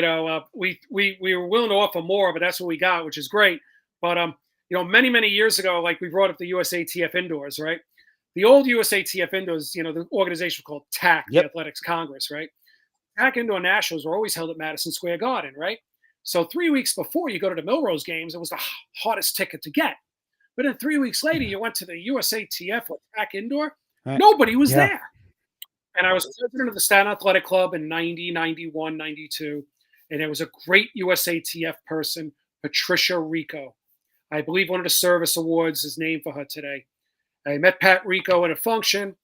were willing to offer more, but that's what we got, which is great. But many years ago, like we brought up the USATF Indoors, right? The old USATF Indoors, the organization called TAC, the Yep. Athletics Congress, right? TAC Indoor Nationals were always held at Madison Square Garden, right? So 3 weeks before you go to the Milrose games, it was the hardest ticket to get. But then 3 weeks later, you went to the USATF or TAC Indoor, Right. nobody was Yeah. there. And I was president of the Staten Athletic Club in 90, 91, 92. And there was a great USATF person, Patricia Rico. I believe one of the service awards is named for her today. I met Pat Rico at a function.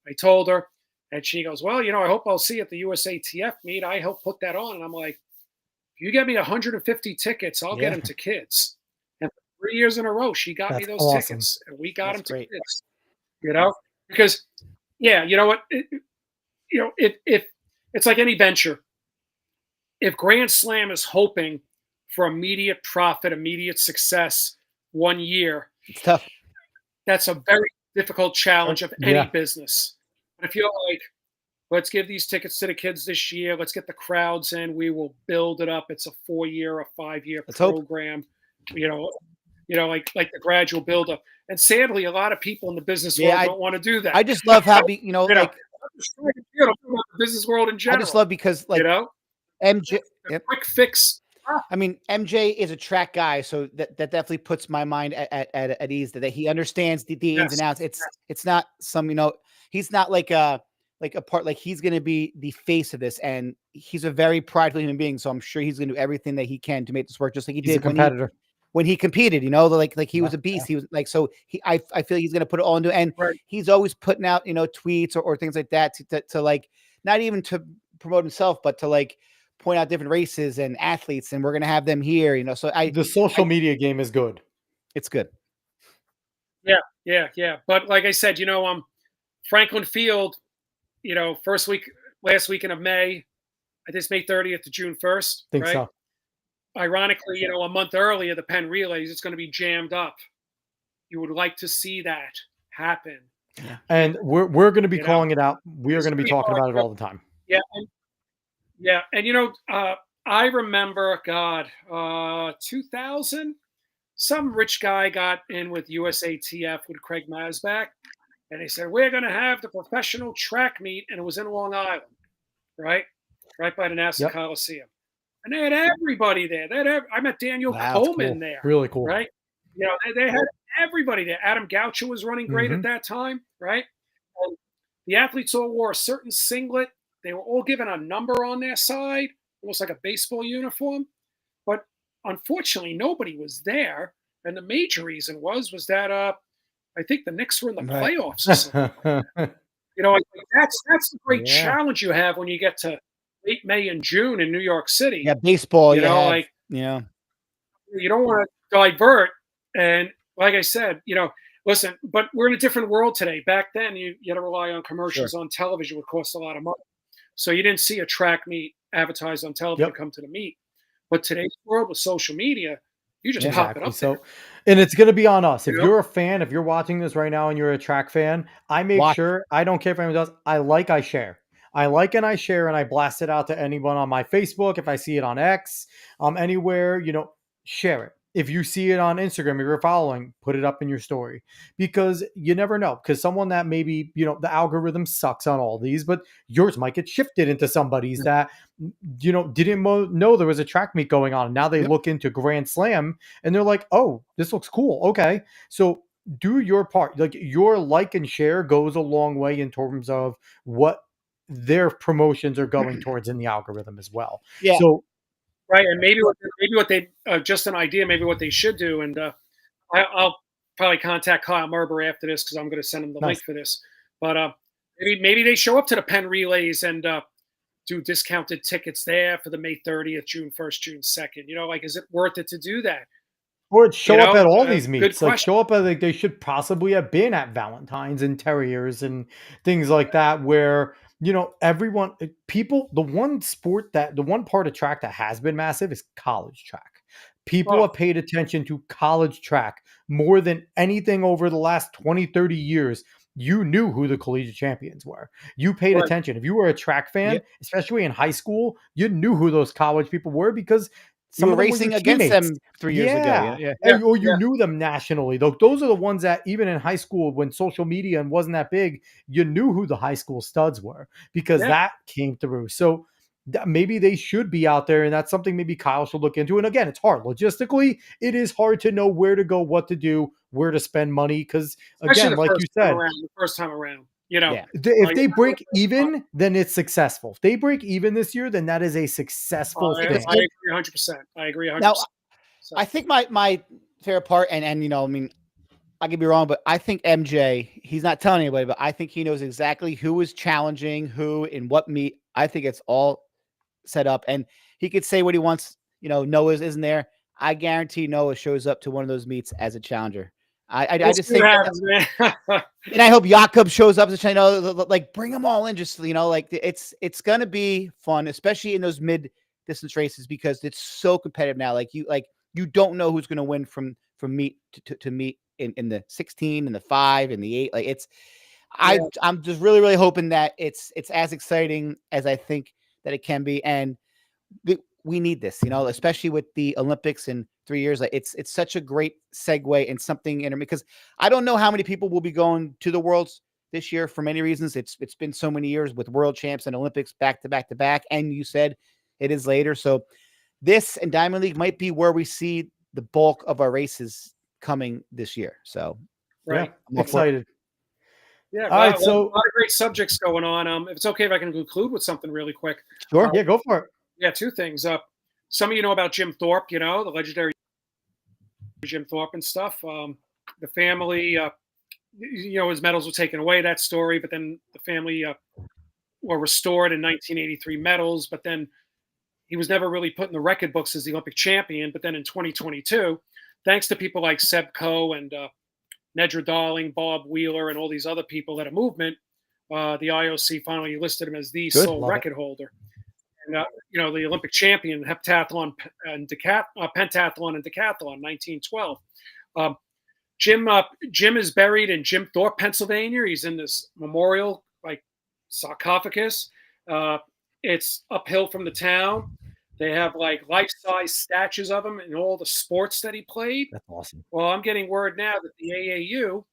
I told her, and she goes, well, I hope I'll see you at the USATF meet. I helped put that on. And I'm like, if you get me 150 tickets, I'll get Yeah. them to kids. And for 3 years in a row, she got me That's those awesome. tickets. And we got That's them to great. kids. Because, yeah, you know what? If it's like any venture, if Grand Slam is hoping for immediate profit, immediate success 1 year, It's tough. that's a very difficult challenge of any Yeah. business. But if you're like, let's give these tickets to the kids this year, let's get the crowds in, we will build it up. It's a 4-year, a 5-year Let's hope. program, like the gradual buildup. And sadly, a lot of people in the business Yeah, world don't want to do that. I just love how You know, like the business world in I general. just love because like MJ. The Yep. quick fix. I mean, MJ is a track guy, so that definitely puts my mind at ease that he understands the ins and Yes. outs. It's not some he's not like a part like he's going to be the face of this, and he's a very prideful human being. So I'm sure he's going to do everything that he can to make this work, just like he He's a did competitor. when he competed. Like he was Yeah, a beast. He was like I feel he's going to put it all into, and Right. he's always putting out tweets or things like that to like not even to promote himself, but to like point out different races and athletes, and we're going to have them here, so The social media game is good. it's good. Yeah. But like I said, Franklin Field, last weekend of May, I think it's May 30th to June 1st. Think right? so. Ironically, a month earlier, the Penn Relays, it's going to be jammed up. You would like to see that happen. And we're going to be You know, calling it out. We are it's going to be pretty talking hard about it to- all the time. Yeah. And I remember, 2000, some rich guy got in with USATF with Craig Masbach, and they said, we're going to have the professional track meet, and it was in Long Island, right by the NASA Yep. Coliseum. And they had everybody there. I met Daniel Wow, that's Coleman Cool. there, Really cool. right? They had everybody there. Adam Gaucho was running great at that time, right? And the athletes all wore a certain singlet. They were all given a number on their side, almost like a baseball uniform. But unfortunately, nobody was there. And the major reason was that I think the Knicks were in the Right. playoffs or something. Like that's the great Yeah. challenge you have when you get to late May and June in New York City. Yeah, baseball. You know, like you don't want to divert. And like I said, listen, but we're in a different world today. Back then, you had to rely on commercials on television, would cost a lot of money. So you didn't see a track meet advertised on television come to the meet. But today's world with social media, you just pop it up there. And it's going to be on us. If you're a fan, if you're watching this right now and you're a track fan, I make sure, I don't care if anyone does, I share. I like and I share and I blast it out to anyone on my Facebook. If I see it on X, anywhere, share it. If you see it on Instagram, if you're following, put it up in your story, because you never know. Because someone that maybe, the algorithm sucks on all these, but yours might get shifted into somebody's that, didn't know there was a track meet going on. Now they look into Grand Slam and they're like, oh, this looks cool. Okay. So do your part. Like your like and share goes a long way in terms of what their promotions are going towards in the algorithm as well. Yeah. So, right. And maybe what they just an idea, maybe what they should do. And I'll probably contact Kyle Merber after this, because I'm going to send him the link for this. But maybe they show up to the Penn Relays and do discounted tickets there for the May 30th, June 1st, June 2nd. Is it worth it to do that? Or show up at all these meets. Good Like show up at, they should possibly have been at Valentine's and Terriers and things like that, where everyone, people, the one part of track that has been massive is college track. People Oh, have paid attention to college track more than anything over the last 20, 30 years. You knew who the collegiate champions were. You paid right. attention. If you were a track fan, Yep. especially in high school, you knew who those college people were because You some were of them were your racing against teammates. them 3 years ago. Yeah. Yeah. Yeah, Or you yeah, knew them nationally. Those are the ones that even in high school when social media and wasn't that big, you knew who the high school studs were because yeah. that came through. So maybe they should be out there, and that's something maybe Kyle should look into. And again, it's hard logistically. It is hard to know where to go, what to do, where to spend money. Because Especially again, the like you first time said, around. The first time around. Yeah. if You're they not break gonna- even, then it's successful. If they break even this year, then that is a successful I thing. agree 100%. I agree Now, 100%. So, I think my favorite part, and I mean, I could be wrong, but I think MJ, he's not telling anybody, but I think he knows exactly who is challenging who in what meet. I think it's all set up, and he could say what he wants. Noah isn't there. I guarantee Noah shows up to one of those meets as a challenger. I we'll just see what think, happens, man. and I hope Jakob shows up as a like bring them all in. Just like it's gonna be fun, especially in those mid distance races because it's so competitive now. Like you don't know who's gonna win from meet to meet in the 16 and the 5 and the 8. Like Yeah. I'm just really, really hoping that it's as exciting as I think that it can be. And we need this, especially with the Olympics in 3 years. Like it's such a great segue and something in because I don't know how many people will be going to the Worlds this year for many reasons. It's been so many years with world champs and Olympics back to back to back. And you said it is later. So this and Diamond League might be where we see the bulk of our races coming this year. So Right. Yeah, excited. Yeah. All right, A so lot of great subjects going on. If it's okay if I can conclude with something really quick. sure. yeah, go for it. Yeah, two things. Some of you know about Jim Thorpe, the legendary Jim Thorpe and stuff. The family, his medals were taken away, that story, but then the family were restored in 1983 medals, but then he was never really put in the record books as the Olympic champion. But then in 2022, thanks to people like Seb Coe and Nedra Darling, Bob Wheeler, and all these other people that are movement, the IOC finally listed him as the Good, sole love it. record holder. And, the Olympic champion, heptathlon and pentathlon and decathlon, 1912. Jim is buried in Jim Thorpe, Pennsylvania. He's in this memorial like sarcophagus. It's uphill from the town. They have like life-size statues of him in all the sports that he played. That's awesome. Well, I'm getting word now that the AAU,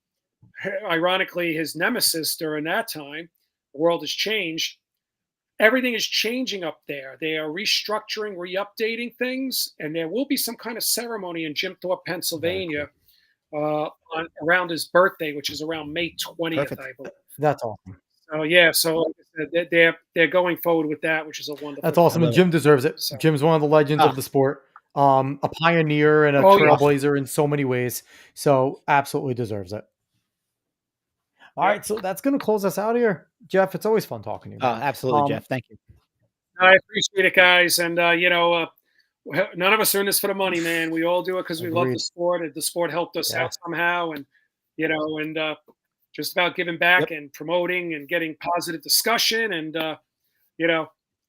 ironically his nemesis during that time, the world has changed. Everything is changing up there. They are restructuring, re-updating things, and there will be some kind of ceremony in Jim Thorpe, Pennsylvania, around his birthday, which is around May 20th, Perfect. I believe. That's awesome. So yeah, so like I said, they're going forward with that, which is a wonderful. That's awesome. And Jim deserves it. So- Jim's one of the legends of the sport. A pioneer and a Oh, yeah. trailblazer in so many ways. So absolutely deserves it. All right, so that's going to close us out here. Jeff, it's always fun talking to you. Oh, man. absolutely, Jeff. Thank you. I appreciate it, guys, and none of us are in this for the money, man. We all do it because we love the Agreed. sport, and the sport helped us Yeah. out somehow, and just about giving back and promoting and getting positive discussion, and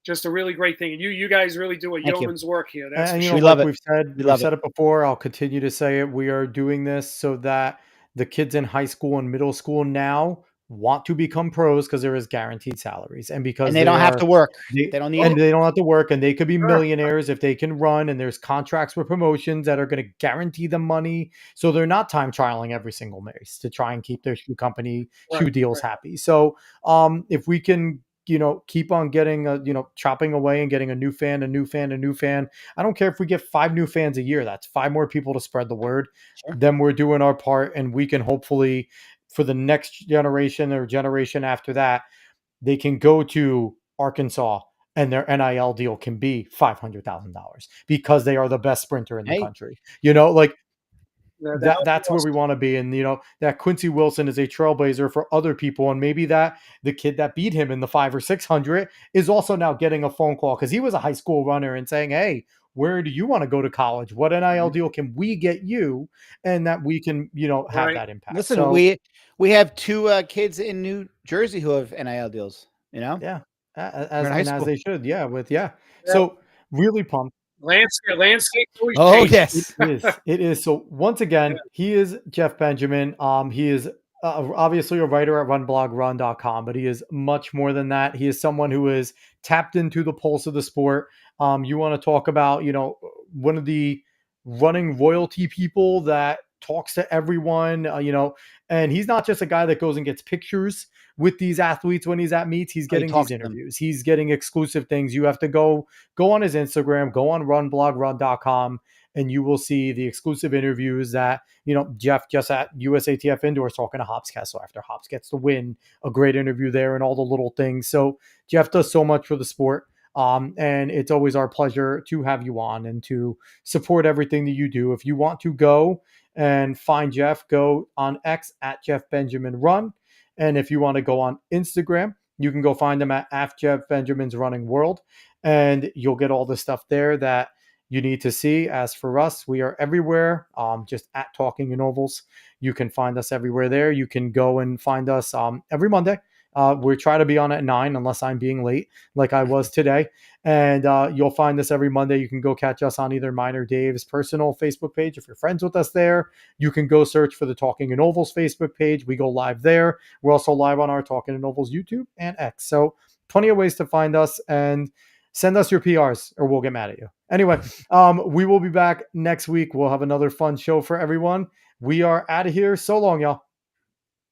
just a really great thing. And you guys really do a Thank you. yeoman's work here. That's And for you sure. know, We love like it. we've said, We love said it before. I'll continue to say it. We are doing this so that the kids in high school and middle school now want to become pros because there is guaranteed salaries, and because And they don't have to work. They They don't need and it. they don't have to work, and they could be Sure. millionaires if they can run. And there's contracts with promotions that are going to guarantee them money, so they're not time trialing every single race to try and keep their shoe company shoe Right, deals happy. So, if we can, keep on getting, chopping away and getting a new fan. I don't care if we get 5 new fans a year. That's 5 more people to spread the word. Sure. Then we're doing our part, and we can hopefully, for the next generation or generation after that, they can go to Arkansas and their NIL deal can be $500,000 because they are the best sprinter in the Hey. country. Like That would be that's where we awesome. want to be. And that Quincy Wilson is a trailblazer for other people, and maybe that the kid that beat him in the 5 or 600 is also now getting a phone call because he was a high school runner and saying, hey, where do you want to go to college? What NIL deal can we get you? And that we can have Right. that impact. Listen, So, we have 2 kids in New Jersey who have NIL deals. You know, Yeah, we're in high as school. they should. Yeah, Yeah. So really pumped. Landscape always Oh changes. It yes, is. It is. So once Yeah. again, he is Jeff Benjamin. He is obviously a writer at runblogrun.com, but he is much more than that. He is someone who is tapped into the pulse of the sport. You want to talk about, one of the running royalty people that talks to everyone, and he's not just a guy that goes and gets pictures with these athletes when he's at meets. He's oh, he getting these talks to them. interviews. He's getting exclusive things. You have to go on his Instagram, go on runblogrun.com, and you will see the exclusive interviews that, Jeff just at USATF Indoor is talking to Hobbs Kessler after Hobbs gets the win, a great interview there and all the little things. So Jeff does so much for the sport. And it's always our pleasure to have you on and to support everything that you do. If you want to go and find Jeff, go on X at Jeff Benjamin Run. And if you want to go on Instagram, you can go find him at Jeff Benjamin's Running World, and you'll get all the stuff there that you need to see. As for us, we are everywhere, just at Talking in Ovals. You can find us everywhere there. You can go and find us every Monday. We try to be on at 9 unless I'm being late, like I was today. And you'll find us every Monday. You can go catch us on either mine or Dave's personal Facebook page. If you're friends with us there, you can go search for the Talking in Ovals Facebook page. We go live there. We're also live on our Talking in Ovals YouTube and X. So plenty of ways to find us, and send us your PRs or we'll get mad at you. Anyway, we will be back next week. We'll have another fun show for everyone. We are out of here. So long, y'all.